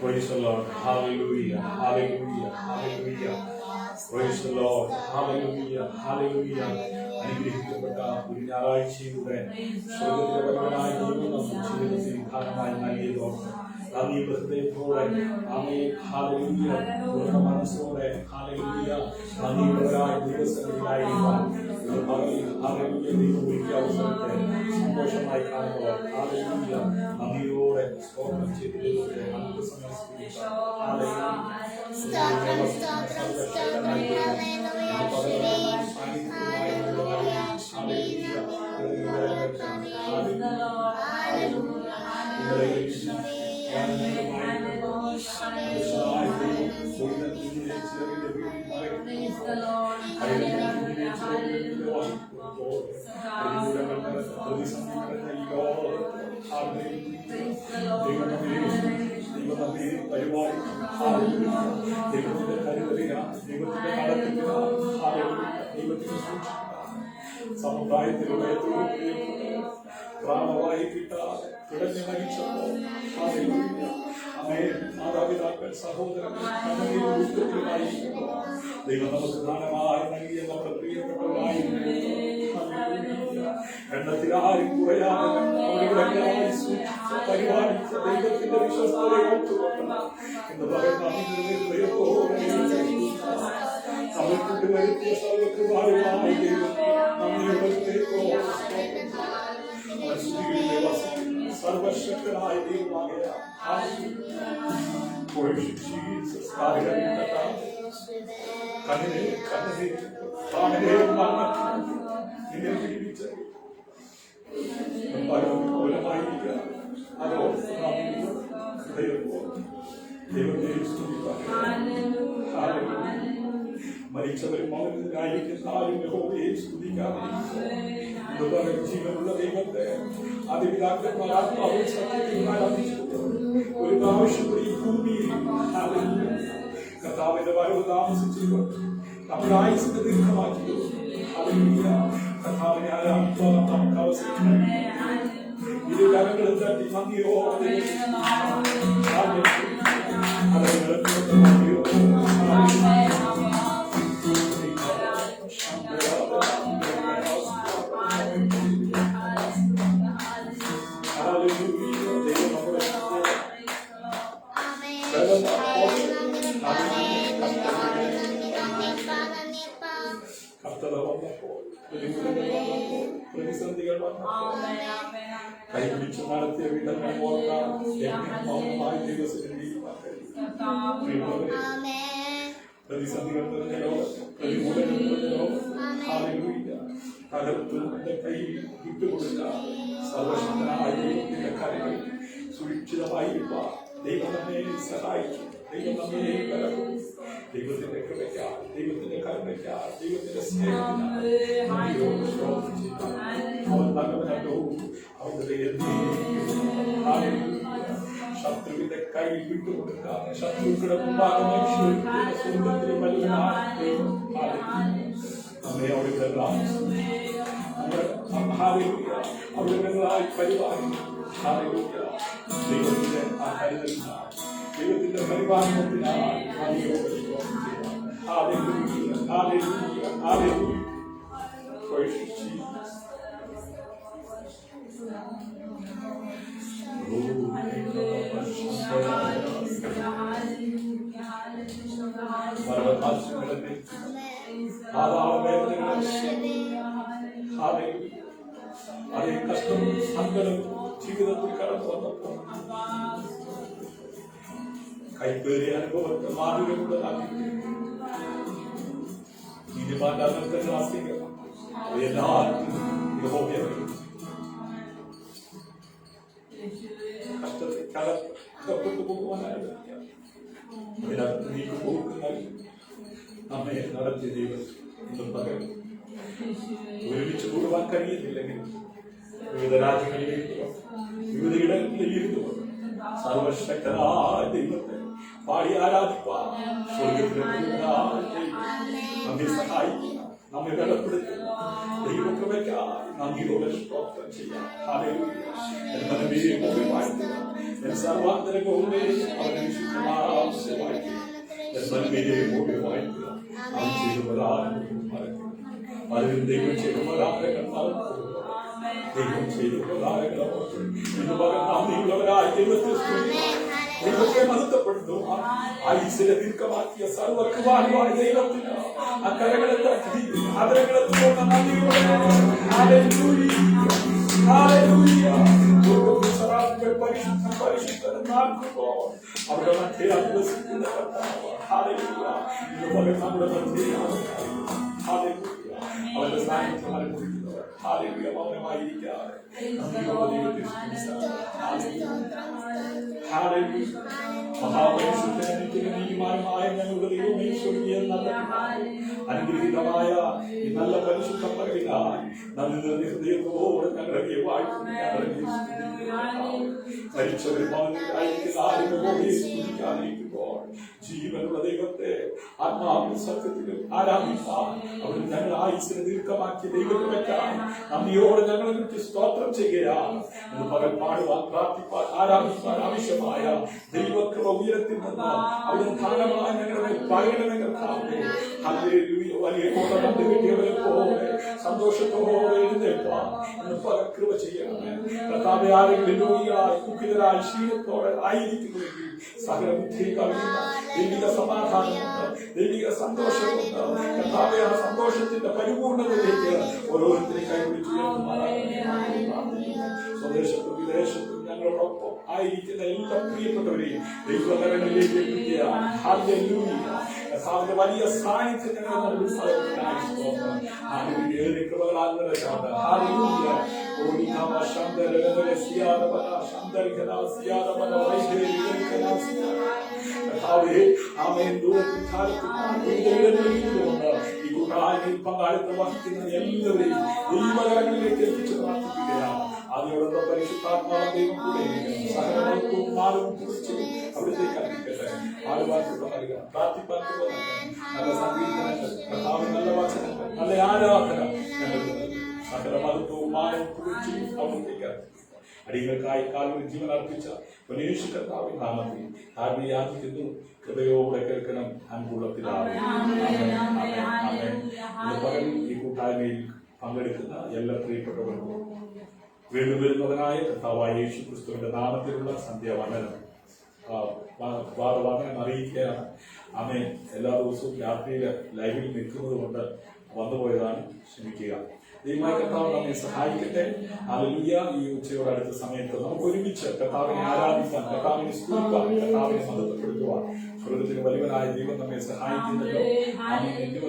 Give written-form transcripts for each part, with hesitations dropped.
Praise the Lord. Hallelujah. Hallelujah. Hallelujah. Praise the Lord. Hallelujah. Hallelujah. അനുഗ്രഹിക്കപ്പെട്ട ഒരു ഞായറാഴ്ചയുടെ സ്വർഗ്ഗത്തിലെ ജീവിതത്തിൽ ധാരണമായി നൽകിയതോടെ നന്ദി ഹൃദയത്തോടെ ആമേൻ ഹല്ലേലൂയ പൂർണ്ണ മനസ്സോടെ ഹല്ലേലൂയ നന്ദിയുള്ളവരായ ദൈവസന്നിധിയിലായിരിക്കാൻ ഹല്ലേലൂയ ദൈവം ഒരുക്കിയ അവസരത്തെ സന്തോഷമായി കാണുമ്പോൾ ഹല്ലേലൂയ നന്ദിയോടെ സ്തോത്രം ചെയ്ത് ദൈവത്തെ അത്ഭുതങ്ങൾ സ്തുതിക്കാം. സമുദായത്തിലുള്ള പ്രാണവായി കിട്ടാതെ തുടങ്ങി നയിച്ചപ്പോൾ മാതാപിതാക്കൾ സഹോദരങ്ങൾ ദൈവം നമുക്ക് ദാനമായി നൽകിയ നമ്മുടെ പ്രിയപ്പെട്ടവരായിരുന്നു. എണ്ണത്തിലാരും കുറയാതെ പരിപാലിച്ച ദൈവത്തിന്റെ വിശ്വസ്തരെ ഓർത്തുകൊണ്ട് എന്ന് പറയുന്ന അവർക്ക് വരുത്തിയ സർവകൃപാലുമായി ദൈവം സർവശക്തനായ ദൈവമായ മരിച്ചവരും അവരായിരിക്കും യഹോവയെ സ്തുതിക്കാതെ ജീവനുള്ള ദൈവത്തെ അതിപിതാക്കന്മാർ ആത്മാവിൽ സത്യത്തിൽ ആരാധിച്ചു. ഒരു പ്രാവശ്യം കൂടി ഈ ഭൂമിയിൽ കർത്താവിന്റെ വരവ് താമസിച്ചുകൊണ്ട് നമ്മുടെ ആയുസിന്റെ ദീർഘമാക്കി കർത്താവിനെ ആരാധിക്കാൻ നമുക്ക് അവസരം ഇരു കരങ്ങളും തട്ടി നന്ദിയോടെ പ്രതിസന്ധികൾ കൈപിടിച്ച് നടത്തിയ വിധങ്ങൾ ഓർക്കാൻ പ്രതിസന്ധികൾ നിറഞ്ഞ ലോകത്ത് പ്രതികൂലങ്ങൾ നിറഞ്ഞ ലോകത്ത് തകർത്തുന്റെ കയ്യിൽ വിട്ടുകൊടുക്കാൻ സർവശക്തനായ ദൈവത്തിന്റെ കരങ്ങൾ സുരക്ഷിതമായിരിക്കാൻ ദൈവം നമ്മെ സഹായിച്ചു. ദൈവം നമ്മെ കരകും. ദൈവത്തിന്റെ കൃപയ്ക്കാൽ, ദൈവത്തിന്റെ കരുണയ്ക്കാൽ, ദൈവത്തിന്റെ സ്നേഹത്തിനാൽ ശത്രുവിന്റെ കൈ വിട്ടുകൊടുക്കാതെ ശത്രുക്കളുടെ അവിടങ്ങളായി പരിപാലിക്കും. ദൈവത്തിന്റെ ആ കരുതലിനാൽ, ദൈവത്തിന്റെ പരിപാലനത്തിനാൽ അതേ കഷ്ടം സങ്കടം ജീവിതത്തിൽ കടന്നു വന്നപ്പോൾ കൈപ്പേറിയ അനുഭവത്തെ മാതൃകയുള്ളതാക്കി കഷ്ടത്തിൽ കടപ്പെട്ടു പോകുവാനായിട്ട് നമ്മെ നടത്തിയ ദൈവം ഇന്നും പകരം ഒരുമിച്ച് കൂടുവാൻ കഴിയുന്നില്ലെങ്കിൽ വിവിധ രാജ്യങ്ങളിലേക്ക് വിവിധ ഇടങ്ങളിലേക്ക് സർവശക്തനായ ദൈവത്തെ പാടി ആരാധിപ്പാൻ നമ്മെ സഹായിക്കുക, നമ്മെ ബലപ്പെടുത്തുക. ദൈവകൃപയ്ക്കായി നന്ദിയോടെ സ്തോത്രം ചെയ്യാം. സർവാന്തരംഗവുമേ അവനെ വിശുദ്ധ സന്നിധിയിൽ പോയി വായിക്കുക. അവൻ ചെയ്ത ഉപകാരങ്ങൾ മറക്കുക. പലരും ദൈവം ചെയ്ത ഉപകാരങ്ങൾ മറക്കുക. ദൈവം ചെയ്ത ഉപകാരങ്ങൾ ഇന്ന് പകരം നന്ദിയുള്ളവരായി ദൈവത്തെ സ്തുതിക്കുക. ദൈവത്തെ മഹത്വപ്പെടുത്തുക. ആയുസ്സിനെ ദീർഘമാക്കിയ സർവ്വകൃപാലുവായ ദൈവത്തിന് അക്കരകളെ തട്ടി ആദരങ്ങളെ തോന്നുന്ന നന്ദിയോടെ ഹല്ലേലൂയ ഹല്ലേലൂയ. പരിശുദ്ധ പരിശുദ്ധനാകുമ്പോൾ അവരുടെ മധ്യേ അധിവസിക്കുന്ന കർത്താവ് ഹല്ലേലൂയ. ഇന്ന് പകരം നമ്മുടെ മധ്യേ ഹല്ലേലൂയ അവരുടെ സാന്നിധ്യം അനുഭവിക്കുന്നവർ ഹല്ലേലൂയ മൗനമായിരിക്കാതെ മഹാപരിശുദ്ധമായ ഞങ്ങളുടെ ദൈവമേ സ്വർഗ്ഗീയ നല്ല അനുഗ്രഹീതമായ ഈ നല്ല പരിശുദ്ധ പകലിനായി നന്ദി നിറഞ്ഞ ഹൃദയത്തോടെ ഞങ്ങളെ വാഴ്ത്തുന്നു. മരിച്ചവർ സ്തുതിക്കാതിരിക്കുമ്പോൾ ജീവനുള്ള ദൈവത്തെ ആത്മാവിൽ സത്യത്തിലും ആരാധിക്കാൻ അവിടെ ഞങ്ങൾ ആയുസ്സിനെ ദീർഘമാക്കിയ ദൈവത്തെ വെക്കാൻ നന്ദിയോടെ ഞങ്ങളെ കുറിച്ച് സ്തോത്രം ചെയ്യുകയാണ്. എന്ന് പകൽ പാടുവാൻ പ്രാർത്ഥിപ്പാൻ ആരാധിക്കാൻ ആവശ്യമായ ദൈവകൃപ ഉയരത്തിൽ നിന്ന് അവിടെ ധാരാളമായി ഞങ്ങളുടെ പകരണമെങ്കിൽ വലിയ കോട്ട കണ്ടു കിട്ടിയവരെ പോലെ സന്തോഷത്തോടെ എഴുന്നേൽപ്പാൻ എന്ന് പകൽ കൃപ ചെയ്യണമേ. കർത്താവേ, ആരെങ്കിലും രോഗികളായി കുപ്പിതരായി ക്ഷീണത്തോടെ ആയിരിക്കുന്നുവെങ്കിൽ സകല ബുദ്ധിയിൽ കവിയുന്ന ദൈവിക സമാധാനമുണ്ട്, ദൈവിക സന്തോഷമുണ്ട്. കർത്താവേ, ആ സന്തോഷത്തിന്റെ പരിപൂർണതയിലേക്ക് ഓരോരുത്തരെയും കൈപിടിച്ചുയർത്തുമാറാകണമേ. സ്വദേശത്തും വിദേശത്തും ഞങ്ങളോടൊപ്പം ആയിരിക്കുന്ന എല്ലാ പ്രിയപ്പെട്ടവരെയും ദൈവകരങ്ങളിലേക്ക് എത്തിക്കുകയാണ്. ഹല്ലേലൂയ. കർത്താവിന്റെ വലിയ സാന്നിധ്യം ഞങ്ങളുടെ കൃപകളാൽ നിറച്ചാണ്. ഹല്ലേലൂയ. പങ്കാളിത്തം വഹിക്കുന്ന എല്ലാവരെയും ദൈവകരങ്ങളിലേക്ക് എത്തിച്ചു പ്രാർത്ഥിക്കുകയാണ്. അതിനോടൊപ്പം പരിശുദ്ധാത്മാവ് ദൈവം കൂടെ സകലവും മാറും കുറിച്ച് അവിടത്തേക്ക് അറിയിക്കട്ടെ. ആളുവാക്കുള്ള നൽകണം, പ്രാർത്ഥിപ്പാക്കുള്ള നല്ല സംഗീതങ്ങൾ, നല്ല വചനങ്ങൾ, നല്ല ആരാധന ഞങ്ങൾക്ക് നൽകും. സകല മതത്വവും മാറും കുറിച്ച് അവിടത്തേക്ക് അറിയിക്കും. അടികൾക്കായി കാൽവരി ജീവൻ അർപ്പിച്ച യേശു കർത്താവിൻ നാമത്തിൽ യാചിക്കുന്നു. കൃപയോടെ കേൾക്കണം അൻപുള്ള പിതാവേ. ഈ കൂട്ടായ്മയിൽ പങ്കെടുക്കുന്ന എല്ലാ പ്രിയപ്പെട്ടവർക്കും വീണ്ടും വരുന്നവനായ കർത്താവായ യേശു ക്രിസ്തുവിന്റെ നാമത്തിലുള്ള സന്ധ്യാവന്ദനം വന്ദനം അറിയിക്കുകയാണ്. ആമേൻ. എല്ലാ ദിവസവും രാത്രിയിൽ ലൈവിൽ നിൽക്കുന്നത് കൊണ്ട് വന്നുപോയതാണ്, ക്ഷമിക്കുക. ദൈവമായ കർത്താവ് നമ്മെ സഹായിക്കട്ടെ. ഹല്ലേലൂയ. ഈ ഉച്ചയോട് അടുത്ത സമയത്ത് നമുക്ക് ഒരുമിച്ച് കർത്താവിനെ ആരാധിക്കാൻ, കർത്താവിനെ സ്തുതിക്കാൻ, കർത്താവിനെ മഹത്വപ്പെടുത്തുവാൻ സ്വർഗ്ഗത്തിന് വലിയവനായ ദൈവം നമ്മെ സഹായിക്കുന്നല്ലോ. ആമേൻ. ചില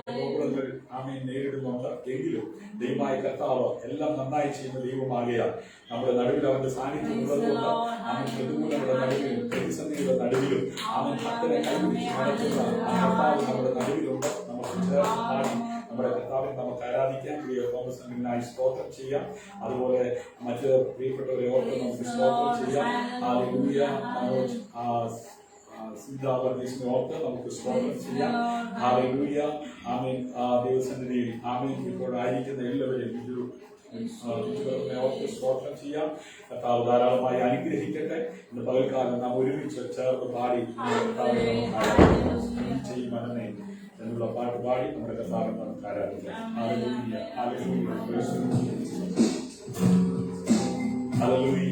പ്രോബ്ലങ്ങൾ ആമേൻ നേരിടുന്നുണ്ട്. എങ്കിലും ദൈവമായ കർത്താവ് എല്ലാം നന്നായി ചെയ്യുന്ന ദൈവമാകിയാൽ നമ്മുടെ നടുവിൽ അവന്റെ സാന്നിധ്യം ഉള്ളതുകൊണ്ട് ആമേൻ പ്രതികൂലങ്ങളുടെ നടുവിലും പ്രതിസന്ധിയുടെ നടുവിലും ആമേൻ ഭക്തനെ കൈപിടിച്ച് നടത്തുന്ന ആ കർത്താവ് നമ്മുടെ നടുവിലുണ്ട്. നമുക്ക് ചേർന്ന് പാടി നമ്മുടെ കർത്താവിനെ നമുക്ക് ആരാധിക്കാം. പ്രിയ തോമസ് അംഗത്തിനായി സ്തോത്രം ചെയ്യാം. അതുപോലെ മറ്റ് പ്രിയപ്പെട്ടവരെ ഓർത്ത് നമുക്ക് സ്തോത്രം ചെയ്യാം. ഹല്ലേലൂയ. സീതാവർഗീസിനെ ഓർത്ത് നമുക്ക് സ്തോത്രം ചെയ്യാം. ഹല്ലേലൂയ. ആമേൻ. ദൈവസന്നിധിയിൽ ആമേൻ ഇപ്പോൾ ആയിരിക്കുന്ന എല്ലാവരെയും ഓർത്ത് സ്തോത്രം ചെയ്യാം. കർത്താവ് ധാരാളമായി അനുഗ്രഹിക്കട്ടെ. ഇന്ന് പകൽക്കാലം നാം ഒരുമിച്ച് ചേർന്ന് പാടി ചെയ്യുമെന്നെ എന്നുള്ള പാട്ട് പാടി നമ്മുടെ കർത്താവിനെ നമുക്ക് ആരാധിക്കാം. ഹല്ലേലൂയ. ഹല്ലേലൂയ. ഹല്ലേലൂയ.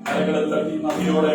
കരങ്ങളെ തട്ടി നന്ദിയോടെ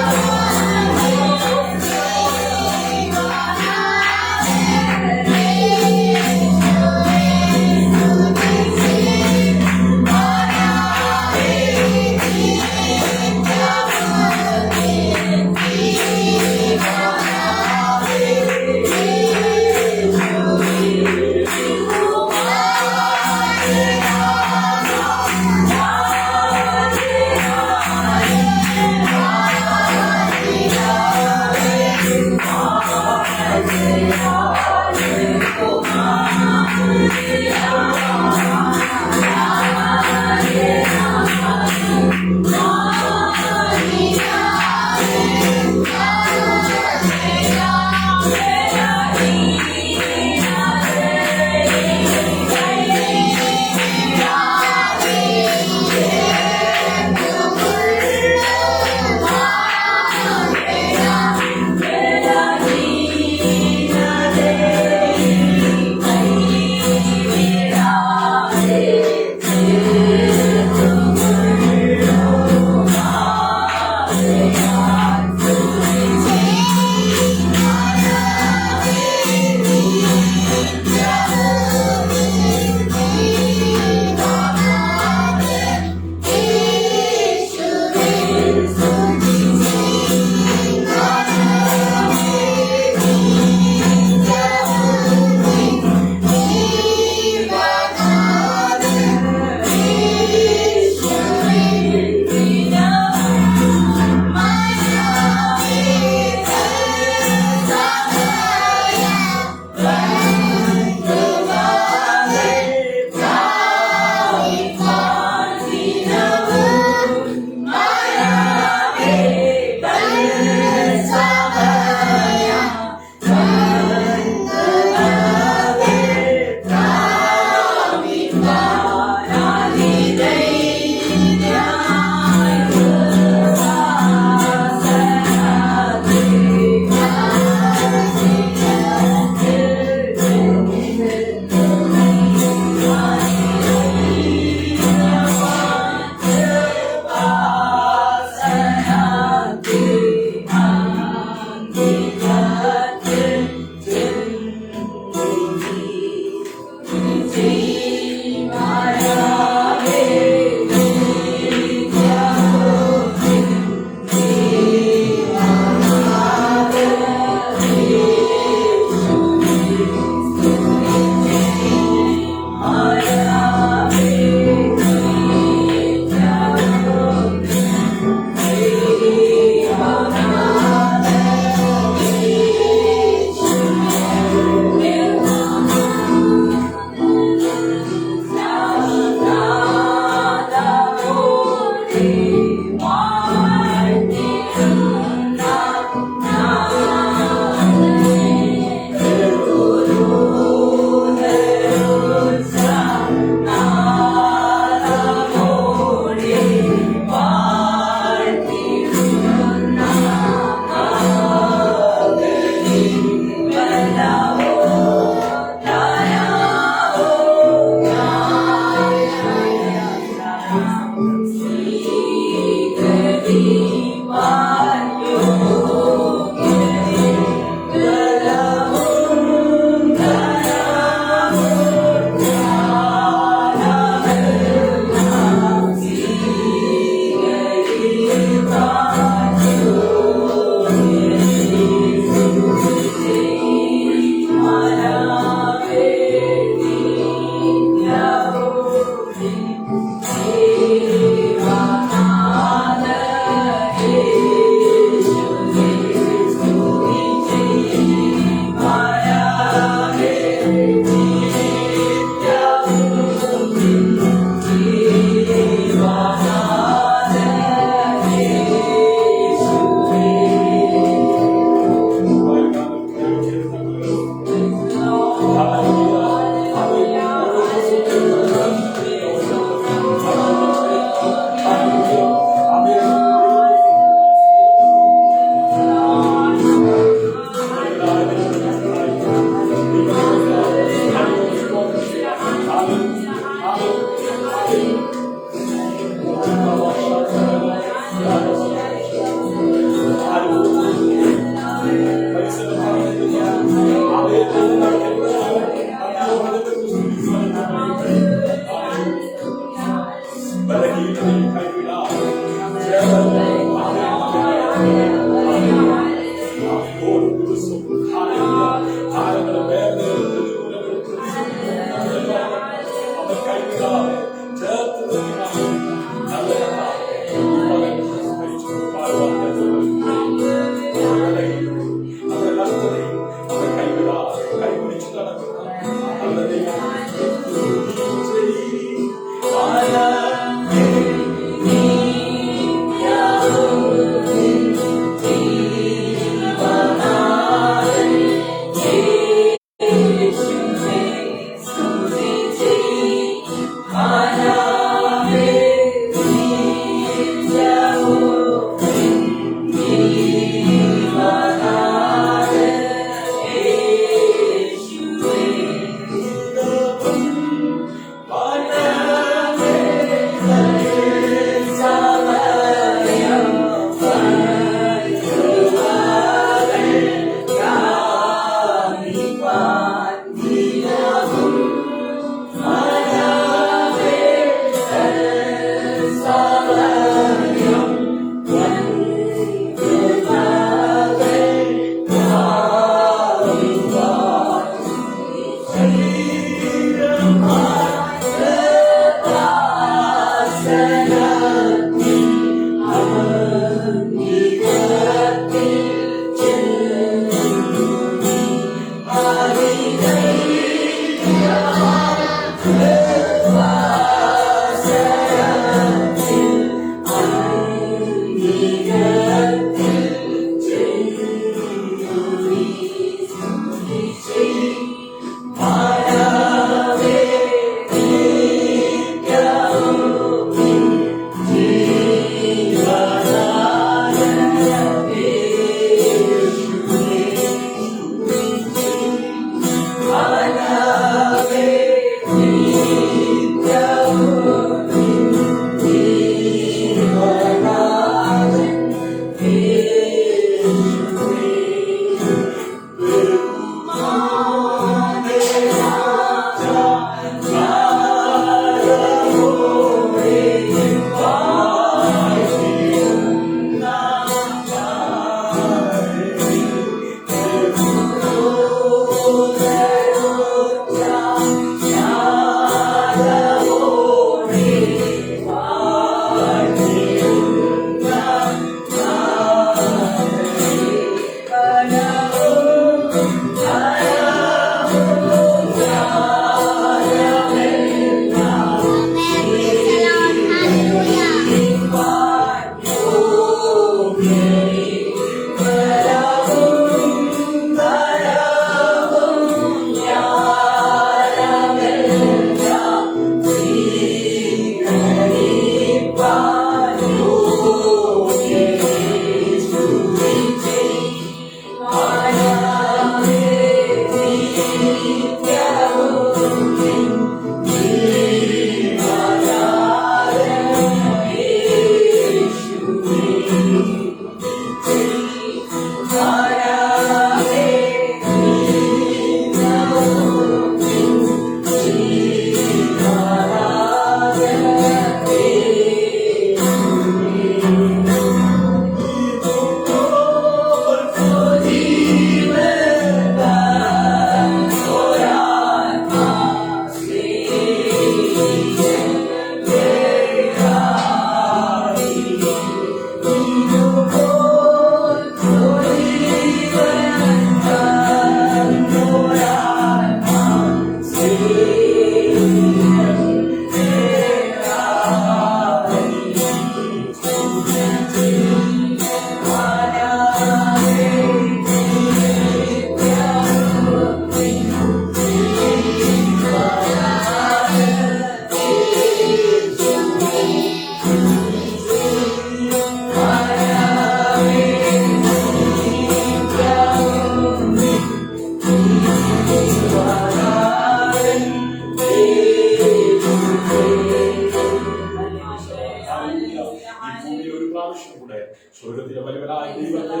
സ്വർഗത്തിലെ വലിയവനായ ദൈവത്തെ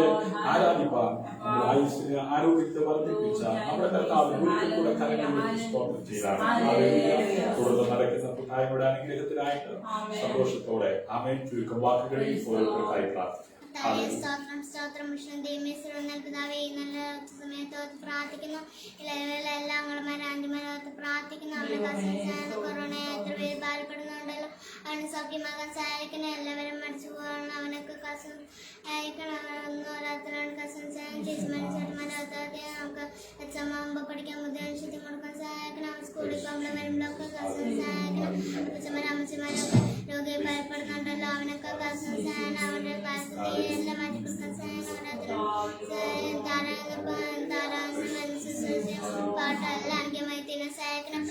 ആരാധിപ്പാൻ നമ്മുടെ ആയുസ്സിനെ ആരോഗ്യത്തെ വർദ്ധിപ്പിച്ച നമ്മുടെ കർത്താവ് ഒരിക്കൽ കൂടെ കരങ്ങളിൽ സ്തോത്രം ചെയ്താണ്. തുടർന്ന് നടക്കുന്ന കൂട്ടായ്മയുടെ അനുഗ്രഹത്തിനായിട്ട് സന്തോഷത്തോടെ ആമേൻ ചുരുക്കം വാക്കുകളിൽ ഓരോരുത്തർക്കായി പ്രാർത്ഥിക്കും. സ്തോത്രം പിതാവേ, നല്ല സമയത്തോട്ട് പ്രാർത്ഥിക്കുന്നു. എല്ലാം അഞ്ചുമലോത്ത് പ്രാർത്ഥിക്കുന്നു. അവരുടെ കസിൻസ് കൊറോണ എത്ര പേര് ബാധപ്പെടുന്നുണ്ടല്ലോ, അവന് സൗഖ്യമാകാൻ സഹായിക്കണം. എല്ലാവരും മരിച്ചു പോകണം. അവനൊക്കെ കസിൻസ് അയക്കണം. ഓരോരുത്തരാണ് കസിൻസ് ചേച്ചിമാരെ നമുക്ക് എക്സാമാകുമ്പോൾ പഠിക്കാൻ ബുദ്ധിമുട്ട് കൊടുക്കാൻ സഹായിക്കണം. അവൻ സ്കൂളിൽ പോകുമ്പോൾ വരുമ്പോഴൊക്കെ കസിൻസ് അയക്കണം. അച്ഛന്മാരും അമ്മച്ചമാരൊക്കെ രോഗിയെ ഭയപ്പെടുന്നുണ്ടല്ലോ, അവനൊക്കെ കസിൻസ് ആയണം. അവരുടെ എല്ലാം മാറ്റി കൊടുക്കാൻ പാട്ടെല്ലാം അനുഗ്രഹമായി സഹായിക്കണം.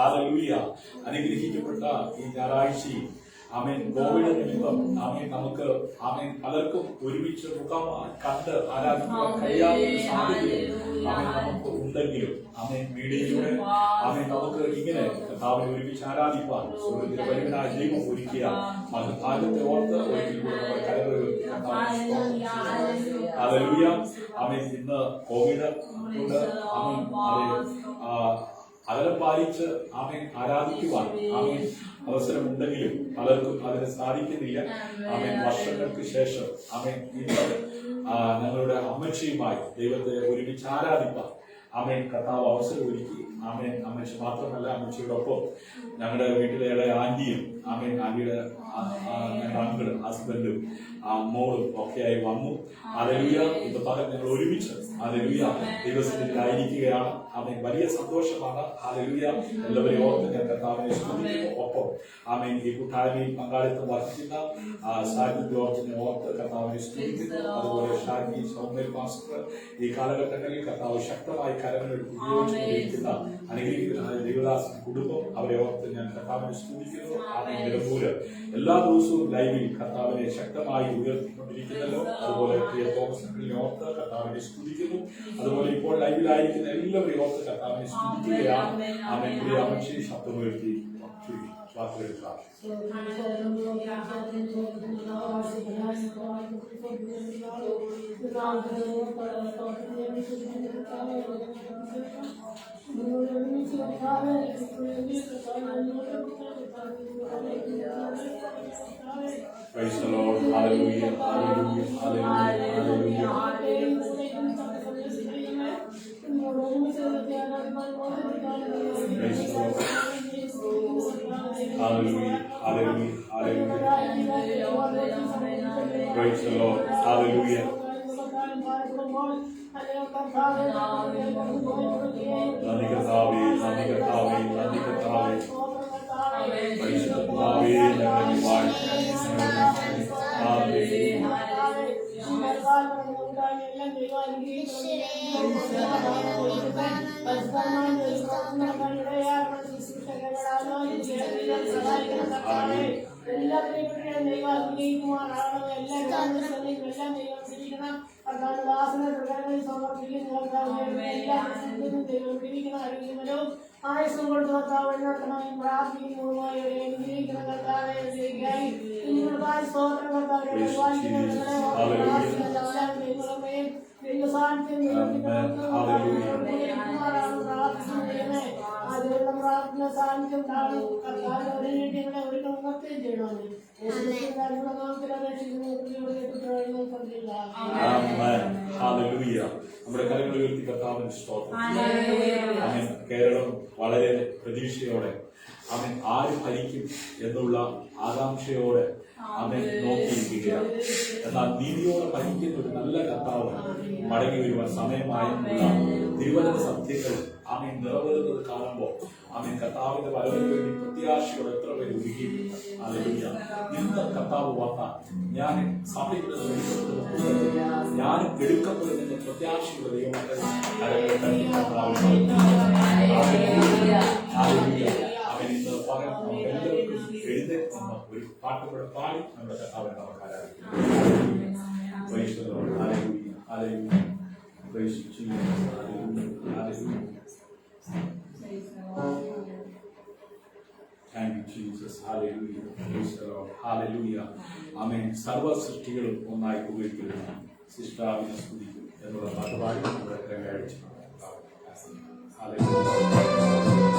പ്രാർത്ഥനയായി അനുഗ്രഹിക്കപ്പെട്ട ഈ ഞായറാഴ്ചയിൽ ആമേൻ കോവിഡ് നിമിത്തം ആമേൻ നമുക്ക് ആമേൻ പലർക്കും ഒരുമിച്ച് മുഖം കണ്ട് ആരാധിക്കാൻ കഴിയാത്ത സാഹചര്യം ആമേൻ നമുക്ക് ഉണ്ടെങ്കിലും ആമേൻ മീഡിയയിലൂടെ ആമേൻ നമുക്ക് ഇങ്ങനെ കർത്താവിനെ ഒരുമിച്ച് ആരാധിപ്പാൻ സ്വർഗ്ഗത്തിലെ പരിമനായ ദൈവം ഒരുക്കിയ ഭാഗത്തെ ഓർത്ത് ഒരിക്കലും കരകൾ ഹല്ലേലൂയ. ആമേൻ ഇന്ന് കോവിഡ് കൊണ്ട് ആമേൻ അകലം പാലിച്ച് ആമേൻ ആരാധിക്കുവാൻ ആമേൻ അവസരമുണ്ടെങ്കിലും പലർക്കും അതിന് സാധിക്കുന്നില്ല. ആമേൻ വർഷങ്ങൾക്ക് ശേഷം ആമേൻ ഇന്ന് ഞങ്ങളുടെ അമ്മച്ചിയുമായി ദൈവത്തെ ഒരുമിച്ച് ആരാധിപ്പാൻ ആമേൻ കർത്താവ് അവസരം ഒരുക്കി. ആമേൻ അമ്മച്ചി മാത്രമല്ല, അമ്മച്ചിയോടൊപ്പം ഞങ്ങളുടെ വീട്ടിലെ ഇളയ ആന്റിയും ആമേൻ ആന്റിയുടെ ഞങ്ങളുടെ അങ്കിളും ഹസ്ബൻഡും മോളും ഒക്കെയായി വന്നു. ഹല്ലേലൂയ. ഇത് പകൽ ഞങ്ങൾ ഒരുമിച്ച് ഹല്ലേലൂയ ദൈവസന്നിധിയിലായിരിക്കുകയാണ്. ആമേൻ വലിയ സന്തോഷമാണ്. ഹല്ലേലൂയ. എല്ലാവരെയും ഓർത്ത് ഞാൻ കർത്താവിനെ സ്തുതിക്കുന്നു. ഒപ്പം ആമേൻ ഈ കൂട്ടായ്മയിൽ പങ്കാളിത്തം വർദ്ധിക്കുന്ന ഷാജി ജോർജിനെ ഓർത്ത് കർത്താവിനെ സ്തുതിക്കുന്നു. അതുപോലെ ഷാജി സൗമ്യ മാസ്റ്റർ ഈ കാലഘട്ടങ്ങളിൽ കർത്താവ് ശക്തമായി കരങ്ങൾ ഉപയോഗിച്ചുകൊണ്ടിരിക്കുന്ന അനുഗ്രഹിക്കുന്ന ദേവദാസ കുടുംബം, അവരെ ഓർത്ത് ഞാൻ കർത്താവിനെ സ്തുതിക്കുന്നു. ആമേൻ നിലമ്പൂര് എല്ലാ ദിവസവും ലൈവിൽ കർത്താവിനെ ശക്തമായി ഉയർത്തിക്കൊണ്ടിരിക്കുന്നല്ലോ. അതുപോലെ പ്രിയ തോമസ് അങ്കിളിനെ ഓർത്ത് കർത്താവിനെ സ്തുതിക്കുന്നു. അതുപോലെ ഇപ്പോൾ ലൈവിലായിരിക്കുന്ന എല്ലാവരെയും ഓർത്ത് കർത്താവിനെ സ്തുതിക്കുകയാണ്. ആമേൻ. പ്രിയ അമ്മച്ചി ശബ്ദം ഉയർത്തി വാക്കുകളെടുക്കാം. Praise the Lord. Hallelujah. Hallelujah. Hallelujah. Hallelujah. Praise the Lord. Hallelujah. Hallelujah. Hallelujah. Praise the Lord. Hallelujah. നന്ദി കർത്താവേ, നന്ദി കർത്താവേ, നന്ദി കർത്താവേ. പരിശുദ്ധപിതാവേ, ഞങ്ങളെ വാഴ്ത്തുന്നു. ഹല്ലേലൂയ. എല്ലാ പ്രിയപ്പെട്ട ദൈവാത്മീയമാരാണ്. എല്ലാ ദാസന പ്രകാരങ്ങളിൽ സമർപ്പിക്കുന്നു. ദൈവം ആയുസം കൊണ്ട് കർത്താവിനോട്ടമായി പ്രാർത്ഥിക്കുന്നതുമായി അനുഗ്രഹിക്കുന്ന കർത്താവെ സ്തോത്രം കർത്താവെ അതിലുള്ള പ്രാർത്ഥന സാന്നിധ്യം കാണും. കർത്താവിനെ ഞങ്ങളെ ഒരു കർമ്മത്തെ ചെയ്യണം. നമ്മുടെ കരങ്ങൾ ഉയർത്തി കർത്താവിന് സ്തോത്രം. ആമേൻ. കേരളം വളരെ പ്രതീക്ഷയോടെ ആമേൻ ആര് ഭരിക്കും എന്നുള്ള ആകാംക്ഷയോടെ ആമേൻ നോക്കിയിരിക്കുകയാണ്. എന്നാൽ നീതിയോടെ ഭരിക്കുന്ന ഒരു നല്ല കർത്താവ് മടങ്ങി വരുവാൻ സമയമായുള്ള തിരുവചന സത്യങ്ങൾ ആമേൻ നിറവേറുന്നത് കാണുമ്പോൾ ആമേൻ കർത്താവിന്റെ വരവിന് വേണ്ടി പ്രത്യാശയോടെ എത്ര പേര് ഒരുങ്ങിയിട്ടുണ്ട്. ഹല്ലേലൂയ. ഇന്ന് കർത്താവ് വന്നാൽ ഞാൻ സഭയിൽ ഞാനും എടുക്കപ്പെടുന്ന പ്രത്യാശയുടെ ദൈവമക്കൾ അവൻ ഇന്ന് പകരം നമുക്ക് എല്ലാവർക്കും എഴുന്നേറ്റ് ഒരു പാട്ടുകൂടെ പാടി നമ്മുടെ കർത്താവിനെ നമുക്ക് ആരാധിക്കും. Thank you, Jesus. Hallelujah. Praise the Lord. Hallelujah. Amen. സർവ സൃഷ്ടികളും ഒന്നായി ഉപയോഗിക്കുന്നു സൃഷ്ടാവിനെ സ്തുതിക്കും എന്നുള്ള പാട്ടുപാടി നമ്മുടെ കരങ്ങളടിച്ചു. Hallelujah.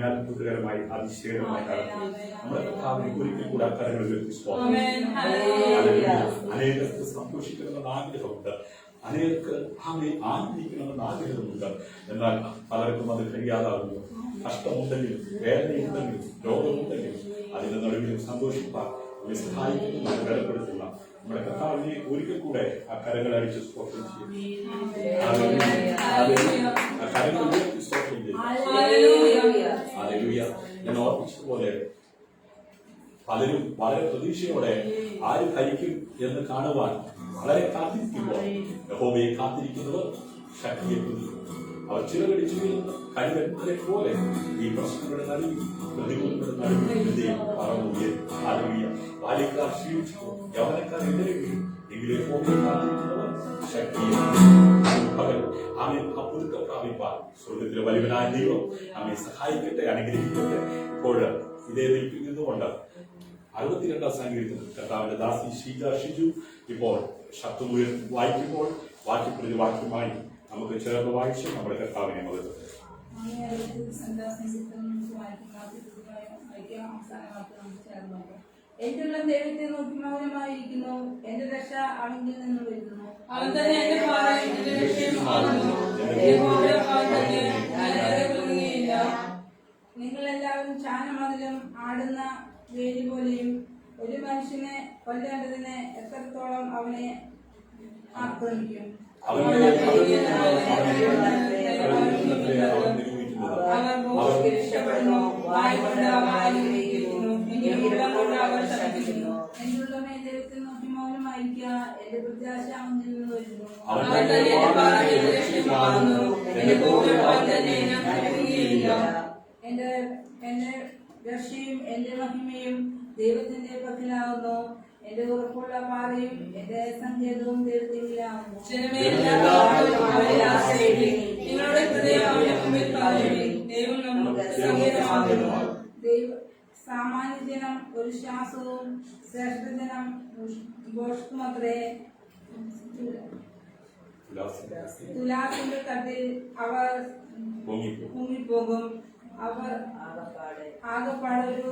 അത്ഭുതകരമായി അതിശയകരമായി നടത്തി നമ്മുടെ കർത്താവിനെ ഒരിക്കൽ കൂടെ അക്കരങ്ങളിൽ അനേകർക്ക് സന്തോഷിക്കണമെന്ന് ആഗ്രഹമുണ്ട്, അനേകർക്ക് ആനന്ദിക്കണമെന്ന് ആഗ്രഹമുണ്ട്. എന്നാൽ പലർക്കും അത് കഴിയാതാകുന്നു. കഷ്ടമുണ്ടെങ്കിലും വേദനയുണ്ടെങ്കിലും രോഗമുണ്ടെങ്കിലും അതിന്റെ നടുവിലും സന്തോഷിപ്പാൻ സഹായിക്കുന്നു. നമ്മൾ ബലപ്പെടുത്തുന്ന നമ്മുടെ കർത്താവിനെ ഒരിക്കൽ കൂടെ ആ കരങ്ങൾ അടിച്ച് സ്തോത്രം ചെയ്യും. ഞാൻ ഓർമ്മിച്ചതുപോലെ പലരും വളരെ പ്രതീക്ഷയോടെ ആര് ഭരിക്കും എന്ന് കാണുവാൻ വളരെ കാത്തിരിക്കുമ്പോൾ യഹോവയെ കാത്തിരിക്കുന്നവർ ശക്തിയെ പുതുക്കും. അവർ ചിറകടിച്ചു വീഴുന്ന കരുവരെ പോലെ ഈ പ്രശ്നങ്ങളുടെ നടുവിൽ പ്രതികൂലങ്ങളുടെ നടുവിൽ പറന്നുയരും. ബാല്യക്കാർ ക്ഷീണിച്ചു, യൗവനക്കാർ എതിരെ വീഴും, എങ്കിലും കാണിക്കുന്നവർ ശക്തിയെ പകൽ ആമേൻ പുതുക്കം പ്രാപിപ്പാൻ സ്വർഗത്തിലെ വലിയവനായ ദൈവം നമ്മെ സഹായിക്കട്ടെ, അനുഗ്രഹിക്കട്ടെ. ഇപ്പോൾ ഇതേ നിൽപ്പിൽ നിന്നുകൊണ്ട് 62 സങ്കീർത്തനം കർത്താവിന്റെ ദാസി ഷീജ ഷിജു ഇപ്പോൾ ശബ്ദമുയർ വായിക്കുമ്പോൾ വാക്യമായി നമുക്ക് ചേർന്ന് വായിച്ച് നമ്മുടെ കർത്താവിനെ മകത്തട്ടെ. എന്റെ ഉള്ള ദൈവത്തെ നോക്കി മൗനമായിരിക്കുന്നു, എന്റെ രക്ഷ അവങ്കിൽ നിന്ന് വരുന്നു. അവൻ തന്നെ എന്റെ പാറയും എന്റെ രക്ഷയുമാകുന്നു. നിങ്ങളെല്ലാവരും ചാനമതിലും ആടുന്ന വേലി പോലെയും ഒരു മനുഷ്യനെ കൊല്ലേണ്ടതിന് എത്രത്തോളം അവനെ ആക്രമിക്കും. അവർ ഇഷ്ടപ്പെടുന്നു, വായുകൊണ്ട് അവ അനുഗ്രഹിക്കുന്നു, എങ്കിലും കൊണ്ട് അവർ ശപിക്കുന്നു. എന്നുള്ള ദൈവത്തെ നോക്കി മൗനമായിരിക്കുക, എന്റെ പ്രത്യാശ അവനിൽ നിന്ന് വരുന്നു. എന്റെ രക്ഷയും എന്റെ മഹിമയും ദൈവത്തിന്റെ പക്കലാവുന്നു. എന്റെ ഉറപ്പുള്ള പാറയും എന്റെ സങ്കേതവും ദൈവത്തിലാവുന്നു. നിങ്ങളുടെ സാമാന്യ ജനം ഒരു ശ്വാസവും ശ്രേഷ്ഠജനം ഘോഷമത്രേ. തുലാസിന്റെ തട്ടിൽ അവർ മുങ്ങിപ്പോകും. അവർ ആകെപ്പാടെ ഒരു